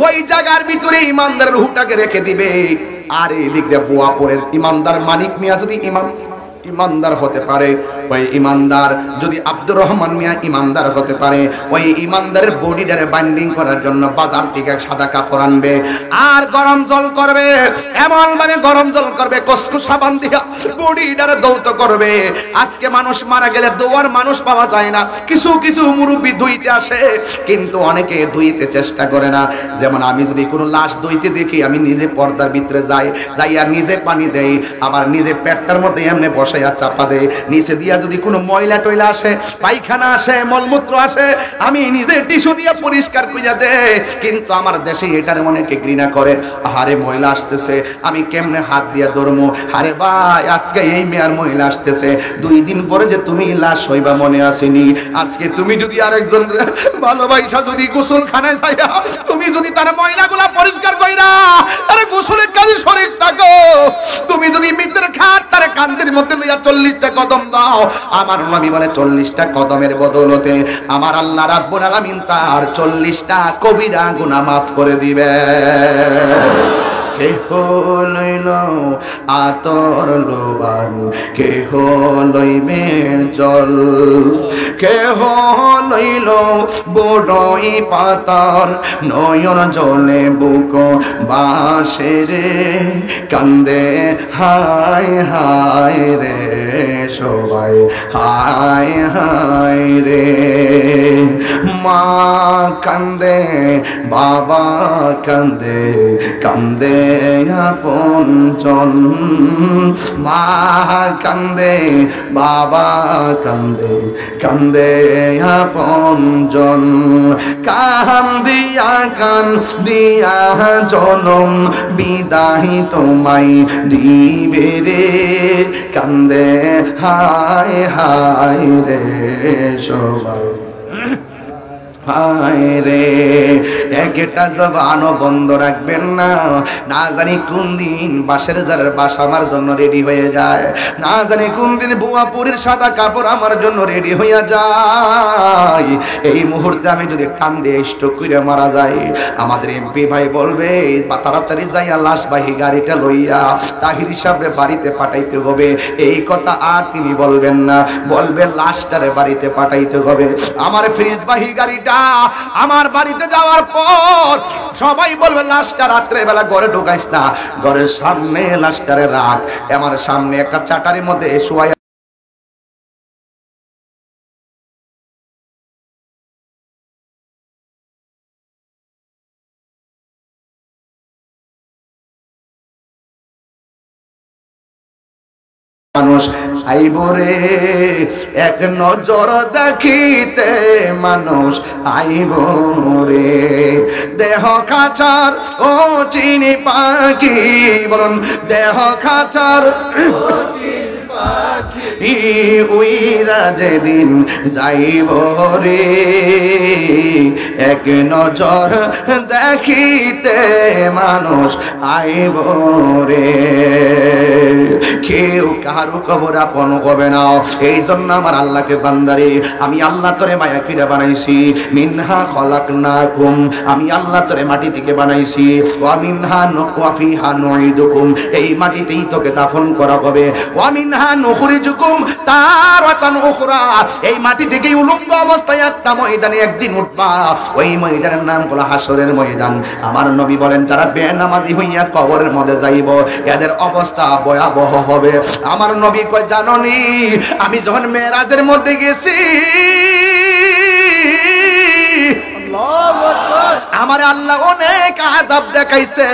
ওই জায়গার ভিতরে ইমানদারের রূহটাকে রেখে দিবে। আর এই দিক দিয়ে বুয়াপুরের ইমানদার মানিক মিয়া যদি ইমানদার হতে পারে, ওই ইমানদার যদি আব্দুর রহমান মিয়া ইমানদার হতে পারে, ওই ইমানদারের বডিটারে বাইন্ডিং করার জন্য বাজার থেকে সাদা কাপড় আনবে আর গরম জল করবে, এমন ভাবে গরম জল করবে কসকু সাবান দিয়া বডিটারে দৌত করবে। আজকে মানুষ মারা গেলে দোয়ার মানুষ পাওয়া যায় না, কিছু কিছু মুরব্বী ধুইতে আসে কিন্তু অনেকে ধুইতে চেষ্টা করে না। যেমন আমি যদি কোনো লাশ ধুইতে দেখি আমি নিজে পর্দার ভিতরে যাই আর নিজে পানি দেই, আবার নিজে পেটটার মধ্যে এমনি বসে চাপা দেয়, নিচে দিয়া যদি কোনো ময়লা টয়লা আসে, পায়খানা আসে, মলমূত্র আসে, আমি নিজে টিস্যু দিয়ে পরিষ্কার কইরা দেই। কিন্তু আমার দেশে এটার অনেকে ঘৃণা করে, আরে ময়লা আসতেছে আমি কেমনে হাত দিয়া ধরবো, আরে ভাই আজকে এই মেয়ার ময়লা আসতেছে, 2 দিন পরে যে তুমি লাশ হইবা মনে আসেনি। আজকে তুমি যদি আরেকজন ভালোবাসা যদি গোসলখানায় যাইয়া তুমি যদি তার ময়লাগুলা পরিষ্কার কইরা তারে গোসলের কাজে শরীর থাকো, তুমি যদি মৃতের খাট তার কান্দের মধ্যে 40টা কদম দাও, আমার নবী বলে 40টা কদমের বদলতে আমার আল্লাহ রাব্বুল আলামিন তার 40টা কবিরা গুনাহ মাফ করে দিবে। কেহ লইল আতর লোবান, কেহ লইবে জল, কেহ লইল বড়ই পাতার নয়ন জলে বুক বাসে রে, কান্দে হায় হায় রে সবাই হায় হায় রে। মা কান্দে, বাবা কান্দে, কান্দে আপনজন, মা কান্দে, বাবা কান্দে, কান্দে আপনজন, কান্দিয়া কান্দিয়া জনম বিদায় তোমায় দিবে রে, কান্দে হায় হায় রে সবাই হায় রে। একটা জবানও বন্ধ রাখবেন না, না জানি কোন দিন বাসের জারের বাস আমার জন্য রেডি হয়ে যায়, না জানি কোন দিন বুয়াপুরের সাদা কাপড় আমার জন্য রেডি হইয়া যায়। এই মুহূর্তে আমি যদি টান দিয়ে স্ট্রোক করে মারা যাই, আমাদের এমপি ভাই বলবে তাড়াতাড়ি যাইয়া লাশবাহী গাড়িটা লইয়া তাহির সাহেবের বাড়িতে পাঠাইতে হবে। এই কথা আর তিনি বলবেন না, বলবে লাশটারে বাড়িতে পাঠাইতে হবে। আমার ফ্রিজবাহী গাড়িটা আমার বাড়িতে যাওয়ার পর সবাই বলবে লাশটা রাত্রে বেলা ঘরে ঢুকাইস না, ঘরের সামনে লাশটারে রাখ, আমার সামনে একটা চাটারির মধ্যে শোয়া মানুষ আইব রে, এক নজর দেখিতে মানুষ আইব রে। দেহ খাঁচার ও চিনি পাখি, বলুন দেহ খাঁচার উইরা যেদিন যাইব রে, এক নজর দেখিতে মানুষ আইব রে। কেউ কারো খবর আপন হবে না, এই জন্য আমার আল্লাহকে বান্দারে আমি আল্লাহ তোরে মায়া কিরা বানাইছি, মিনহা খলাকনাকুম, আমি আল্লাহ তোরে মাটি থেকে বানাইছি, ওয়া মিনহা ওয়া ফিহা নুইদুকুম, এই মাটিতেই তোকে দাফন করা হবে, ওয়া মিনহা নুখরিজুকুম তারাতান উখরা, এই মাটি থেকেই উলম্ব অবস্থায় একটা ময়দানে একদিন উঠবা, ওই ময়দানের নাম হলো হাসরের ময়দান। আমার নবী বলেন যারা বেনামাজি হইয়া কবরের মধ্যে যাইব এদের অবস্থা ভয়াবহ হবে। আমার নবী কয় জাননি আমি যখন মেরাজের মধ্যে গেছি আমারে আল্লাহ অনেক আযাব দেখাইছে,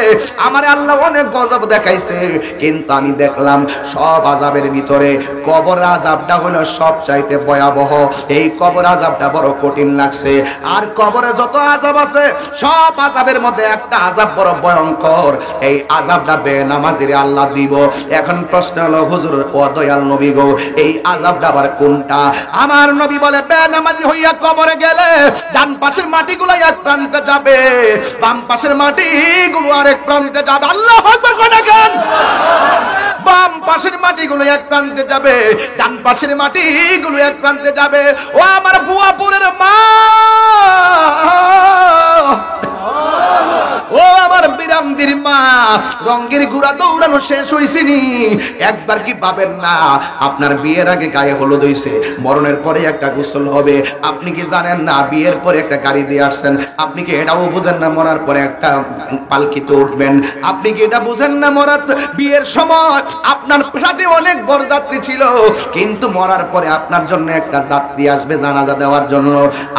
আমারে আল্লাহ অনেক গজব দেখাইছে, কিন্তু আমি দেখলাম সব আযাবের ভিতরে কবর আযাবটা হলো সবচাইতে ভয়াবহ। এই কবর আযাবটা বড় কঠিন লাগছে, আর কবরে যত আযাব আছে সব আযাবের মধ্যে একটা আযাব বড় ভয়ঙ্কর, এই আযাবটা বেনামাজিরে আল্লাহ দিব। এখন প্রশ্ন হলো হুজুর ও দয়াল নবী গো, এই আযাবটা আবার কোনটা? আমার নবী বলে বেনামাজি হইয়া কবরে গেলে ডান পাশের মাটিগুলো এক প্রান্তে যাবে, বাম পাশের মাটিগুলো আরেক প্রান্তে যাবে। আল্লাহু আকবার কোনখান? বাম পাশের মাটিগুলো এক প্রান্তে যাবে, ডান পাশের মাটিগুলো এক প্রান্তে যাবে। ও আমার বুয়াপুরের মা, ও আমার বিরাম কান্দির মা, রঙের গুড়া দৌড়ানো শেষ হইছিনি, একবার কি পাবেন না আপনার বিয়ের আগে গায়ে হলুদ হইছে, মরণের পরে একটা গোসল হবে। আপনি কি জানেন না বিয়ের পরে একটা গাড়ি দিয়ে আসছেন? আপনি কি এটাও বুঝেন না মরার পরে একটা পালকিতে উঠবেন? আপনি কি এটা বুঝেন না মরার বিয়ের সময় আপনার সাথে অনেক বরযাত্রী ছিল, কিন্তু মরার পরে আপনার জন্য একটা যাত্রী আসবে জানাজা দেওয়ার জন্য?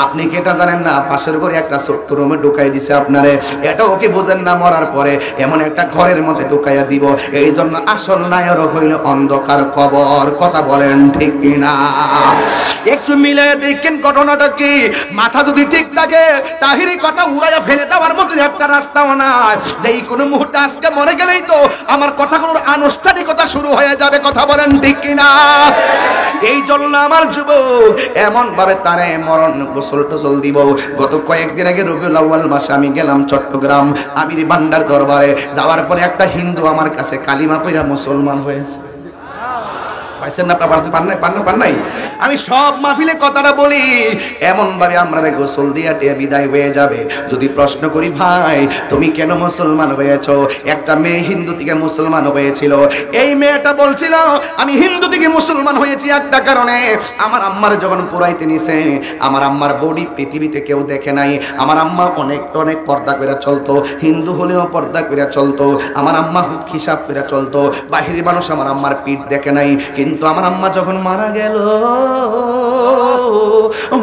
আপনি কি এটা জানেন না পাশের ঘরে একটা ছোট্ট রুমে ঢুকাই দিছে আপনারে? এটাও কি বুঝেন না মরার পরে এমন একটা ঘরের মধ্যে ঢুকাইয়া দিব? এই জন্য আসল নায়ক হইল অন্ধকার কবর। কথা বলেন ঠিক কিনা? একটু মিলে দেখেন ঘটনাটা কি। মাথা যদি ঠিক থাকে তাহিরি কথা উড়াইয়া ফেলে দেওয়ার মতো একটা রাস্তাও নাই। যেই কোনো মুহূর্তে আজকে মরে গেলেই তো আমার কথাগুলোর আনুষ্ঠানিকতা শুরু হয়ে যাবে। কথা বলেন ঠিক কিনা? এই জন্য আমার যুবক এমন ভাবে তারে মরণ গোসল টোসল দিব। গত কয়েকদিন আগে রবিউল আউয়াল মাসে আমি গেলাম চট্টগ্রাম আমির ভান্ডার দরবারে। যাওয়ার পরে একটা হিন্দু আমার কাছে কালিমা পড়া মুসলমান হয়েছে। পাইছেন না? পান নাই? আমি সব মাহফিলে কথাটা বলি, এমন ভাবে আমরা গোসল দিয়া বিদায় হয়ে যাবে। যদি প্রশ্ন করি ভাই তুমি কেন মুসলমান হয়েছো, একটা মেয়ে হিন্দু থেকে মুসলমান হয়েছিল। এই মেয়েটা বলছিল আমি হিন্দু থেকে মুসলমান হয়েছি একটা কারণে, আমার আম্মার যখন পুরাইতে নিছে, আমার আম্মার বডি পৃথিবীতে কেউ দেখে নাই। আমার আম্মা অনেক পর্দা করে চলতো, হিন্দু হলেও পর্দা করে চলতো। আমার আম্মা খুব হিসাব করে চলতো, বাহিরি মানুষ আমার আম্মার পিঠ দেখে নাই। কিন্তু আমার আম্মা যখন মারা গেল,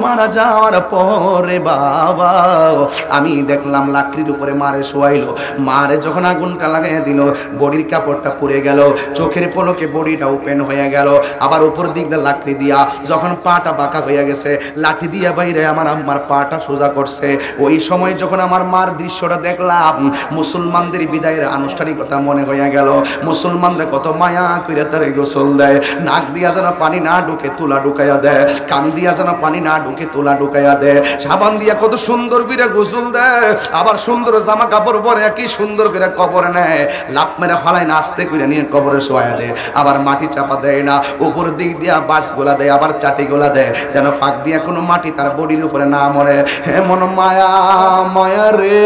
মারা যাওয়ার পরে বাবা আমি দেখলাম লাকড়ির উপরে মারে শোয়াইলো। মারে যখন আগুনটা লাগাইয়া দিল, বডির কাপড়টা পুড়ে গেল, চোখের পলকে বডিটা ওপেন হয়ে গেল। আবার উপর দিকটা লাকড়ি দিয়া যখন পাটা বাঁকা হয়ে গেছে, লাঠি দিয়া বাইরে আমার আম্মার পাটা সোজা করছে। ওই সময় যখন আমার মার দৃশ্যটা দেখলাম, মুসলমানদের বিদায়ের আনুষ্ঠানিকতা মনে হয়ে গেল। মুসলমানরা কত মায়া করে তারে গোসল দেয়, নাক দিয়া যেন পানি না ঢুকে তুলা ঢুকাইয়া দেয়, কান দিয়া যেন পানি না ঢুকে তুলা ঢুকাইয়া দেয়, সাবান দিয়া কত সুন্দর করে গোসল দেয়। আবার সুন্দর জামা কাপড় পরে কি সুন্দর করে কবরে নেয়, লাফ মেরে ফালাই না আস্তে করে নিয়ে কবরে শোয়া দেয়। আবার মাটি চাপা দেয় না, উপর দিক দিয়া বাঁশ গোলা দেয়, আবার চাটি গোলা দেয়, যেন ফাঁক দিয়া কোনো মাটি তার বডির উপরে না মরে। এমন মায়া মায়া রে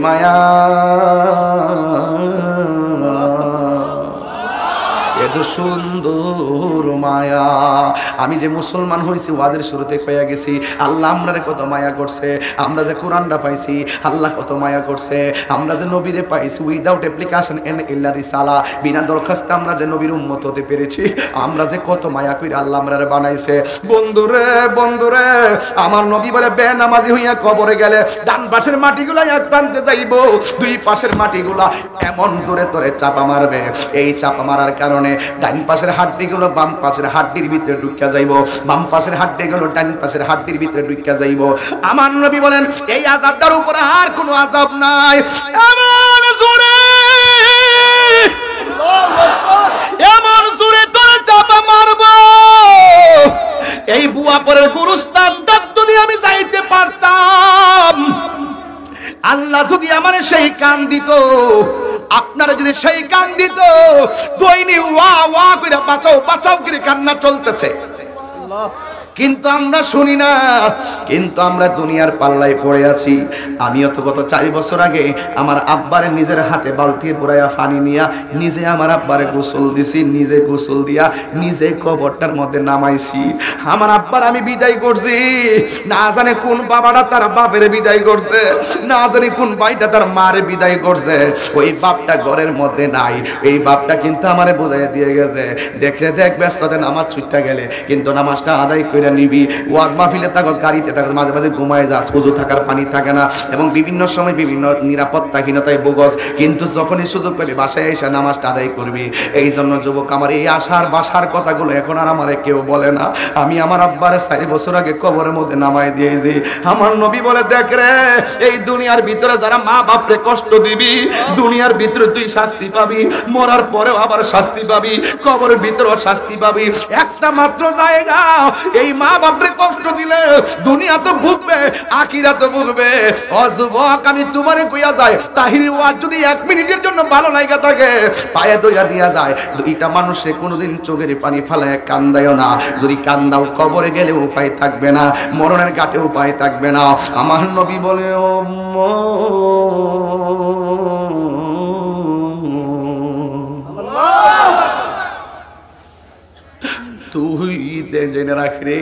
মায়া, এত সুন্দর মায়া। আমি যে মুসলমান হয়েছি ওয়াদের শুরুতে কইয়া গেছি, আল্লাহ আমরারে কত মায়া করছে। আমরা যে কোরআনটা পাইছি আল্লাহ কত মায়া করছে। আমরা যে নবীরে পাইছি উইদাউট অ্যাপ্লিকেশন এন ইল্লা রিসালা, বিনা দরখাস্তে আমরা যে নবীর উম্মত হতে পেরেছি, আমরা যে কত মায়া কইরা আল্লাহ আমরারে বানাইছে। বন্ধুরে বন্ধুরে, আমার নবী বলে বেনামাজি হইয়া কবরে গেলে ডান পাশের মাটিগুলা এক প্রান্তে যাইব, দুই পাশের মাটিগুলা এমন জোরে তোরে চাপা মারবে। এই চাপা মারার কারণে ডান পাশের হাড্ডিগুলো বাম পাশের হাড্ডির ভিতরে ঢুকিয়া যাইব, বাম পাশের হাড্ডিগুলো ডান পাশের হাড্ডির ভিতরে ঢুকিয়া যাইব। আমার নবী বলেন এই আযাবটার উপরে আর কোনো আযাব নাই। এমন জোরে তোরে চাপা মারব, এই বুয়াপুরের গুরুস্থানটা যদি আমি যাইতে পারতাম, আল্লাহ যদি আমার সেই কান দিত, আপনারা যদি সেই কান দিত, দৈনিক ওয়া ওয়া করে বাঁচাও বাঁচাও করে কান্না চলতেছে, কিন্তু আমরা শুনি না। কিন্তু আমরা দুনিয়ার পাল্লায় পড়ে আছি। আমিও তো গত 4 বছর আগে আমার আব্বারে নিজের হাতে বালতি পুরাইয়া পানি নিয়া নিজে আমার আব্বারে গোসল দিছি, নিজে গোসল দিয়া নিজে কবরটার মধ্যে নামাইছি। আমার আব্বার আমি বিদায় করছি, না জানে কোন বাবাটা তার বাপের বিদায় করছে, না জানি কোন ভাইটা তার মারে বিদায় করছে। ওই বাপটা ঘরের মধ্যে নাই, এই বাপটা কিন্তু আমারে বুঝাইয়া দিয়ে গেছে, দেখে দেখ ব্যস্ততে নামাজ ছুটতে গেলে কিন্তু নামাজটা আদায় করে নিবি। ওয়াজ মাহফিলে থাকস, গাড়িতে থাকস, মাঝে মাঝে ঘুমায় যাস, ওযু থাকার পানি থাকে না, এবং বিভিন্ন সময় বিভিন্ন নিরাপত্তাহীনতায় ভোগস, কিন্তু যখনই সুযোগ পাবি বাসায় এসে নামাজটা আদায় করবি। এই জন্য যুবক, আমার এই আশার বাসার কথাগুলো এখন আর আমারে কেউ বলে না। আমি আমার আব্বারে 4 বছর আগে কবরের মধ্যে নামাই দিয়েছি। আমার নবী বলে দেখ রে, এই দুনিয়ার ভিতরে যারা মা বাপরে কষ্ট দিবি, দুনিয়ার ভিতরে তুই শাস্তি পাবি, মরার পরেও আবার শাস্তি পাবি, কবরের ভিতরেও শাস্তি পাবি। একটা মাত্র জায়গা, এই মা বাপরে কষ্ট দিলে দুনিয়া তো ভুগবে, আখিরাত তো ভুগবে। ও যুবক, আমি তোমারে কইয়া যাই, তাহিরি ওয়াজ যদি 1 মিনিটের জন্য ভালো লাগা থাকে, পায়ে দইয়া দিয়া যায়। দুইটা মানুষে কোনোদিন চোখের পানি ফালায় কান্দায়ও না। যদি কান্দাও কবরে গেলে উপায় থাকবে না, মরণের ঘাটে উপায় থাকবে না। আমার নবী বলে, ও তুই জেনে রাখ রে,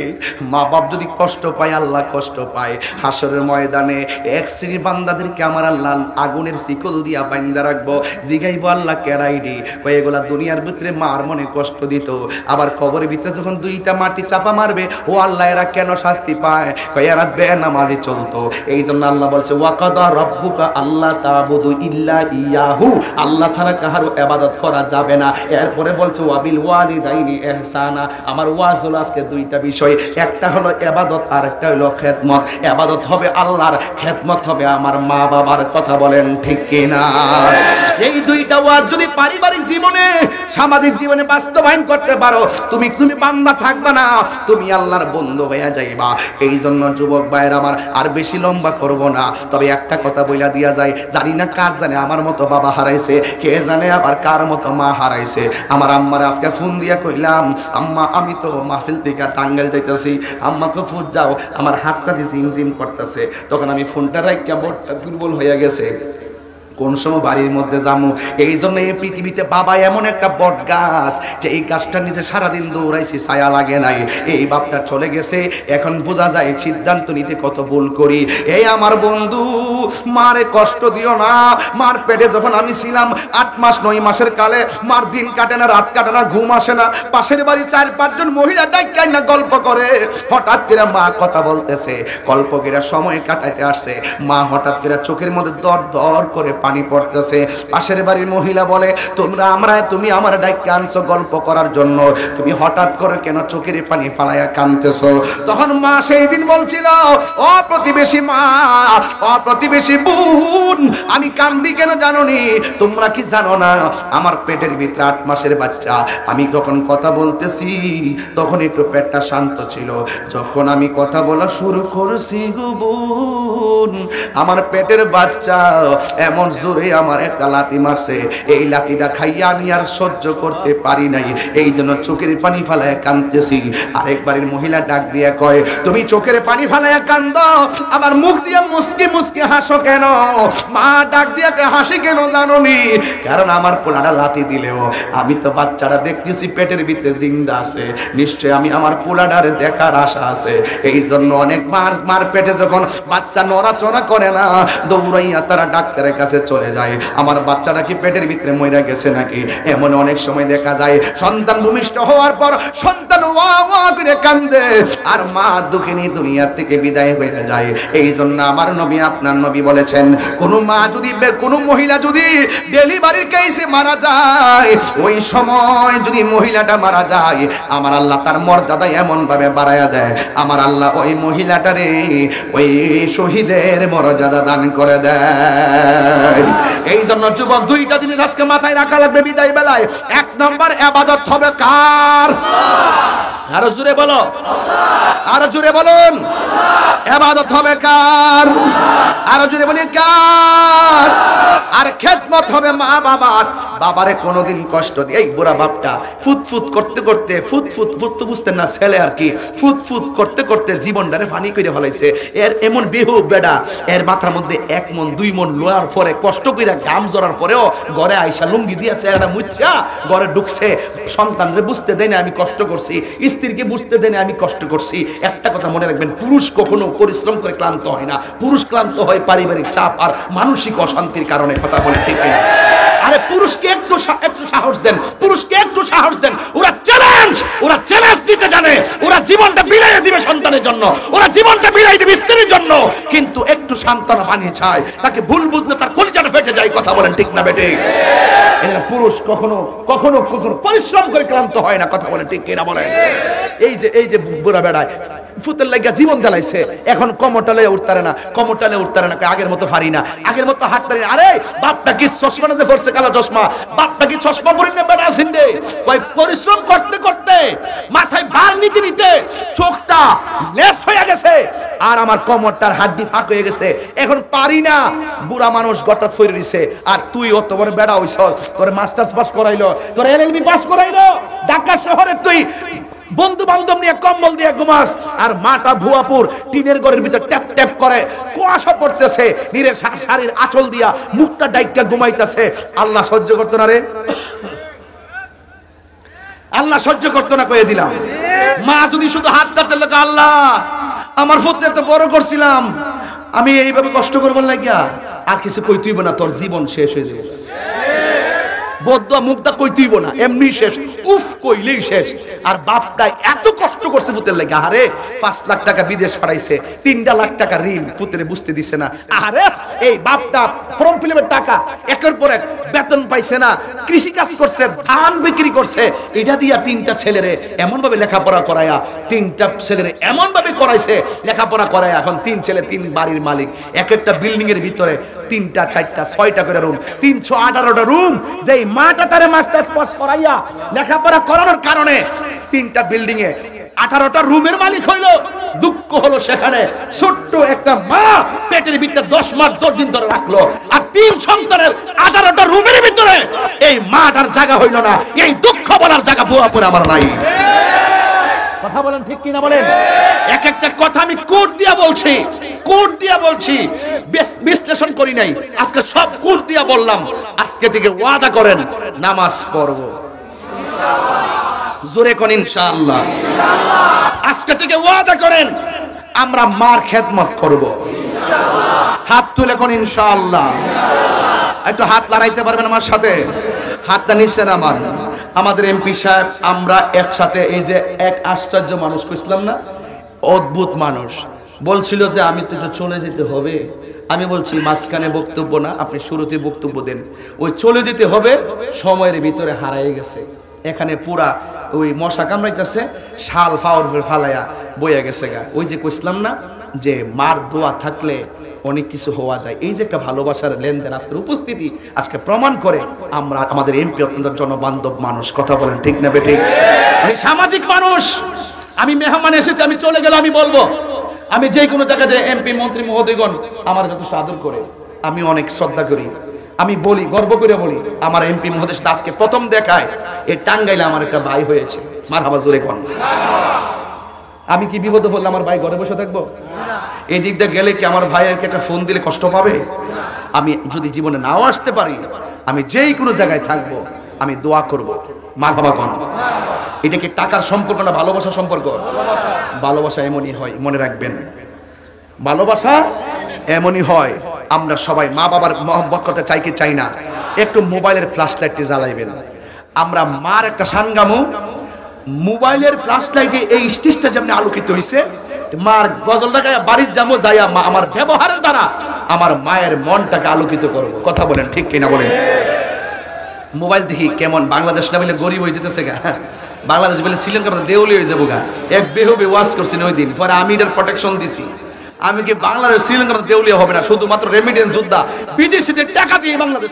মা বাপ যদি কষ্ট পায়, আল্লাহ কষ্ট পায়। হাসরের ময়দানে এক শ্রেণীর বান্দাদেরকে আমার আল্লাহ আগুনের শিকল দিয়া বাইন্দা রাখবো। জিগাইবো, আল্লাহ কেডাইডি? এগুলা দুনিয়ার ভিতরে মার মনে কষ্ট দিত, আবার কবরের ভিতরে যখন দুইটা মাটি চাপা মারবে, ও আল্লাহ এরা কেন শাস্তি পায়? এরা বেনামাজি চলতো। এই জন্য আল্লাহ বলছে, ওয়াকাদা রাব্বুকা আল্লাহ তা'বুদু ইল্লা ইয়াহু, আল্লাহ ছাড়া কাহারও ইবাদত করা যাবে না। এরপরে বলছে, ওয়াবিল ওয়ালিদাইনি ইহসানা। আমার ওয়াজ হলো আজকে দুইটা বিষয়, একটা হলো ইবাদত আর একটা হলো খেদমত। ইবাদত হবে আল্লাহর, খেদমত হবে আমার মা বাবার। কথা বলেন ঠিক কিনা? এই দুইটা ওয়াজ যদি পারিবারিক জীবনে, সামাজিক জীবনে বাস্তবায়ন করতে পারো, তুমি বান্দা থাকবে না, তুমি আল্লাহর বন্ধু হয়ে যাইবা। এই জন্য যুবক ভাইয়ের আমার, আর বেশি লম্বা করব না, তবে একটা কথা বইলা দিয়া যায়, জানি না কার জানে আমার মতো বাবা হারাইছে, কে জানে আবার কার মতো মা হারাইছে। আমার আম্মার আজকে ফোন দিয়া কইলাম, আম্মা আমি তো মাহফিল থেকে টাঙ্গাইল যাইতেছি, আম্মাকে ফোন যাও, আমার হাতটা দিয়ে জিমজিম করতেছে। তখন আমি ফোনটা রাইখা বড়টা দুর্বল হয়ে গেছে, কোন সময় বাড়ির মধ্যে যাবো। এই জন্য এই পৃথিবীতে বাবা এমন একটা বট গাছ, যে এই গাছটার নিচে সারাদিন দৌড়াইছি, ছায়া লাগে নাই। এই বাপটা চলে গেছে, এখন বোঝা যায় সিদ্ধান্ত নিতে কত ভুল করি। এই আমার বন্ধু, মারে কষ্ট দিও না। মার পেটে যখন আমি ছিলাম 8 মাস 9 মাসের কালে, মার দিন কাটে না, রাত কাটে না, ঘুম আসে না। পাশের বাড়ি 4-5 জন মহিলা ডাইকাই না গল্প করে। হঠাৎ করে মা কথা বলতেছে, গল্প করে সময় কাটাইতে আসছে। মা হঠাৎ করে চোখের মধ্যে দর দর করে পানি পড়তেছে। পাশের বাড়ির মহিলা বলে, তুমি আমার ডাইকে আনছো গল্প করার জন্য, তুমি হঠাৎ করে কেন চোখের পানি ফালাইয়া কাঁদতেছো? তখন মা সেই দিন বলছিল, ও প্রতিবেশী মা, ও প্রতিবেশী বোন, আমি কান্দি কেন জানোনি? তোমরা কি জানো না, আমার পেটের ভিতরে 8 মাসের বাচ্চা। আমি যখন কথা বলতেছি তখন একটু পেটটা শান্ত ছিল, যখন আমি কথা বলা শুরু করছি গো বোন, আমার পেটের বাচ্চা এমন জোরে আমার একটা লাথি মারছে, এই লাথিটা খাইয়া আমি আর সহ্য করতে পারি নাই, এই জন্য চোখের পানি ফালায় কাঁদতেছি। আরেকবারের মহিলা ডাক দিয়ে কয়, তুমি চোখের পানি ফালায় কান্দো, আমার মুখ দিয়ে মুসকি মুসকি হাসো কেন? মা ডাক দিয়ে হাসি কেন জানোনি? কারণ আমার পোলাটা লাথি দিলেও আমি তো বাচ্চাটা দেখতেছি পেটের ভিতরে জিন্দা আছে, নিশ্চয় আমি আমার পোলাটারে দেখার আশা আছে। এই জন্য অনেক মার পেটে যখন বাচ্চা নড়াচড়া করে না, দৌড়াইয়া তারা ডাক্তারের কাছে চলে যায়, আমার বাচ্চাটা কি পেটের ভিতরে মইরা গেছে নাকি। এমন অনেক সময় দেখা যায় সন্তান ভূমিষ্ঠ হওয়ার পর সন্তান ওয়া ওয়া করে কান্দে, আর মা দুঃখিনী দুনিয়া থেকে বিদায় হয়ে যায়। এই জন্য আমার নবী, আপনার নবী বলেছেন, কোন মা যদি, কোন মহিলা যদি ডেলিভারির কেসে মারা যায়, ওই সময় যদি মহিলাটা মারা যায়, আমার আল্লাহ তার মর্যাদা এমন ভাবে বাড়ায়া দেয়, আমার আল্লাহ ওই মহিলাটারে ওই শহীদের মর্যাদা দান করে দেয়। এই জন্য যুবক, দুইটা জিনিস আজকে মাথায় রাখা লাগবে বিদায় বেলায়। 1 নম্বর, ইবাদত হবে কার? আরো জোরে বলো, আরো জোরে বলুন, ইবাদত হবে কার? আরো জোরে বলি কার? আর খেদমত হবে মা বাবার। বাবারে কোনোদিন কষ্ট দিয়ে, এই বুড়া বাপটা ফুটফুট করতে করতে, ফুটফুট বুঝতে বুঝতে না ছেলে আর কি, ফুটফুট করতে করতে জীবনটারে পানি করে ফেলাইছে। এর এমন বেহুব বেডা, এর মাথার মধ্যে 1 মন 2 মন লোয়ার পরে, কষ্ট করে গাম জড়ার পরেও ঘরে আইসা লুঙ্গি দিয়েছে, একটা মুচ্ছা ঘরে ঢুকছে। সন্তানরে বুঝতে দেয় না আমি কষ্ট করছি, স্ত্রীকে বুঝতে দেয় না আমি কষ্ট করছি। একটা কথা মনে রাখবেন, পুরুষ কখনো পরিশ্রম করে ক্লান্ত হয় না, পুরুষ ক্লান্ত হয় পারিবারিক চাপ আর মানসিক অশান্তির কারণে। কথা বলে ঠিক না? আরে পুরুষকে একটু সাহস দেন, পুরুষকে একটু সাহস দেন। ওরা চ্যালেঞ্জ দিতে জানে, ওরা জীবনটা বিলাইয়ে দিবে সন্তানের জন্য, ওরা জীবনটা বিলাইয়ে দিবে স্ত্রীর জন্য, কিন্তু একটু সান্ত্বনা পানি চায়, তাকে ভুল বুঝলে তার কলিজাটা ফেটে যায়। কথা বলেন ঠিক না বেটে? পুরুষ কখনো কখনো কখনো পরিশ্রম করে ক্লান্ত হয় না। কথা বলেন ঠিক কিনা বলেন? এই যে বুড়া বেড়ায় ফুতের লাগিয়া জীবন জ্বালাইছে, এখন কমরটালে উঠতারে না, কমরটালে উঠতারে না, আগের মতো পারি না, আগের মতো হাঁটতারি না। আরে বাপটা কি চশমা নিতে পড়ছে, কালো চশমা, বাপটা কি চশমা পরে নেবে না সিন্দে, ওই পরিশ্রম করতে করতে মাথায় ভার নিতে নিতে চোখটা লেস হয়ে গেছে, আর আমার কমরটার হাড্ডি ফাঁক হয়ে গেছে, এখন পারি না। বুড়া মানুষ গটা ফইরে দিছে, আর তুই অত বড় বেড়া হইছ, তোর মাস্টার্স পাস করাইলো, তোর এলএলবি পাস করাইলো, ঢাকা শহরে তুই বন্ধু বান্ধব নিয়ে কম্বল দিয়ে ঘুমাস, আর মাটা ভুয়াপুর টিনের ঘরের ভিতর ট্যাপ ট্যাপ করে কুয়াশা পড়তেছে, নীরের শাড়ির আঁচল দিয়া মুখটা ডাইকা ঘুমাইতেছে। আল্লাহ সহ্য করতো না রে, আল্লাহ সহ্য করতো না, কয়ে দিলাম। মা যদি শুধু হাত কাটতে লাগে, আল্লাহ আমার পুত্র এত বড় করছিলাম, আমি এইভাবে কষ্ট করবো লাগিয়া, আর কিছু কইতেইব না, তোর জীবন শেষ হয়ে যাবে, বদুয়া মুখটা কইতেইব না, এমনি শেষ, উফ কইলেই শেষ। আর বাপটা এত কষ্ট করছে পুতের লাগে, আরে 5 লাখ টাকা বিদেশ পাঠাইছে, 3 লাখ টাকা ঋণ, পুত্রে বুঝতে দিছে না। আরে এই বাপটা ফর্ম ফিলাপের টাকা একের পর এক, বেতন পাইছে না, কৃষি কাজ করছে, ধান বিক্রি করছে, এটা দিয়া 3টা ছেলেরে এমন ভাবে লেখাপড়া করায়া, 3টা ছেলেরে এমন ভাবে করাইছে লেখাপড়া করায়া, এখন 3 ছেলে 3 বাড়ির মালিক, এক একটা বিল্ডিং এর ভিতরে 3টা 4টা 6টা করে রুম, 318টা রুম। যেই মাটা তারে মাস্টার্স পাস করাইয়া লেখাপড়া করানোর কারণে 3টা বিল্ডিং এ 18টা রুমের মালিক হইল, দুঃখ হলো সেখানে ছোট্ট একটা মা পেটের ভিতরে 10 মাস 10 দিন ধরে রাখলো, আর 3 সন্তানের 18টা রুমের ভিতরে এই মাটার জায়গা হইল না, এই দুঃখ বলার জায়গা ভুয়াপুর আমার নাই। কথা বলেন ঠিক কিনা বলেন? এক একটা কথা আমি কোট দিয়া বলছি, কোট দিয়া বলছি, বিশ্লেষণ করি নাই, আজকে সব কোট দিয়া বললাম। আজকে থেকে ওয়াদা করেন নামাজ পড়ব ইনশাআল্লাহ, জোরে কোন ইনশাআল্লাহ। আজকে থেকে ওয়াদা করেন আমরা মার খেদমত করব ইনশাআল্লাহ। হাত তুলে কোন ইনশাআল্লাহ। একটু হাত লড়াইতে পারবেন আমার সাথে? হাতটা নিচ্ছেন আমার, আমাদের এমপি সাহেব, আমরা একসাথে, এই যে এক আশ্চর্য মানুষ কইছিলাম না, অদ্ভুত মানুষ, বলছিল যে আমি তো চলে যেতে হবে, আমি বলছি মাঝখানে বক্তব্য না, আপনি শুরুতে বক্তব্য দেন, ওই চলে যেতে হবে সময়ের ভিতরে হারাই গেছে, এখানে পুরা ওই মশা কামড়াইতেছে, শাল ফাওয়ার ফালাইয়া বইয়া গেছে গা। ওই যে কইছিলাম না যে মার দোয়া থাকলে অনেক কিছু হওয়া যায়, এই যে একটা ভালোবাসার লেনদেন আজকের উপস্থিতি আজকে প্রমাণ করে আমরা আমাদের এমপি অত্যন্ত জনবান্ধব মানুষ। কথা বলেন ঠিক না বেঠিক? আমি সামাজিক মানুষ, আমি মেহমান এসেছি, আমি চলে গেলে আমি বলবো, আমি যে কোনো জায়গায় যে এমপি মন্ত্রী মহোদয়গণ আমার যথেষ্ট আদর করে, আমি অনেক শ্রদ্ধা করি, আমি বলি, গর্ব করে বলি, আমার এমপি মহোদয় আজকে প্রথম দেখায় এই টাঙ্গাইলে আমার একটা ভাই হয়েছে, মারহাবা জোরে কোন। আমি কি বিপদে বললাম আমার ভাই ঘরে বসে থাকবো? এই দিক দিয়ে গেলে কি আমার ভাইয়েরকে একটা ফোন দিলে কষ্ট পাবে? আমি যদি জীবনে নাও আসতে পারি, আমি যেই কোনো জায়গায় থাকবো, আমি দোয়া করব, মারহাবা কোন। এটা কি টাকার সম্পর্ক না ভালোবাসার সম্পর্ক? ভালোবাসা এমনই হয়, মনে রাখবেন, ভালোবাসা এমনই হয়। আমরা সবাই মা বাবার মহব্বত করতে চাই কি চাই না? একটু মোবাইলের ফ্ল্যাশ লাইটটি জ্বালাইবেন। আমরা মার একটা সানগামু, মোবাইলের ফ্ল্যাশ লাইটে এই স্টেজটা যেমন আলোকিত হইছে, মার গজলটা গায়ে বাড়ির যাবো, যাইয়া আমার ব্যবহারের দ্বারা আমার মায়ের মনটাকে আলোকিত করব। কথা বলেন ঠিক কিনা বলেন? মোবাইল দেখি কেমন বাংলাদেশ না বলে গরিব হয়ে যেতেছে গা, বাংলাদেশ বলে শ্রীলঙ্কা দেউলি হয়ে যাবো গা। এক বেহবে ওয়াজ করছি ওই দিন, পরে আমি এটার প্রোটেকশন দিছি। আমি কি বাংলাদেশ শ্রীলঙ্কা দেউলিয়া হবে না, শুধুমাত্র রেমিটেন্স যোদ্ধা বিদেশিদের টাকা দিয়ে বাংলাদেশ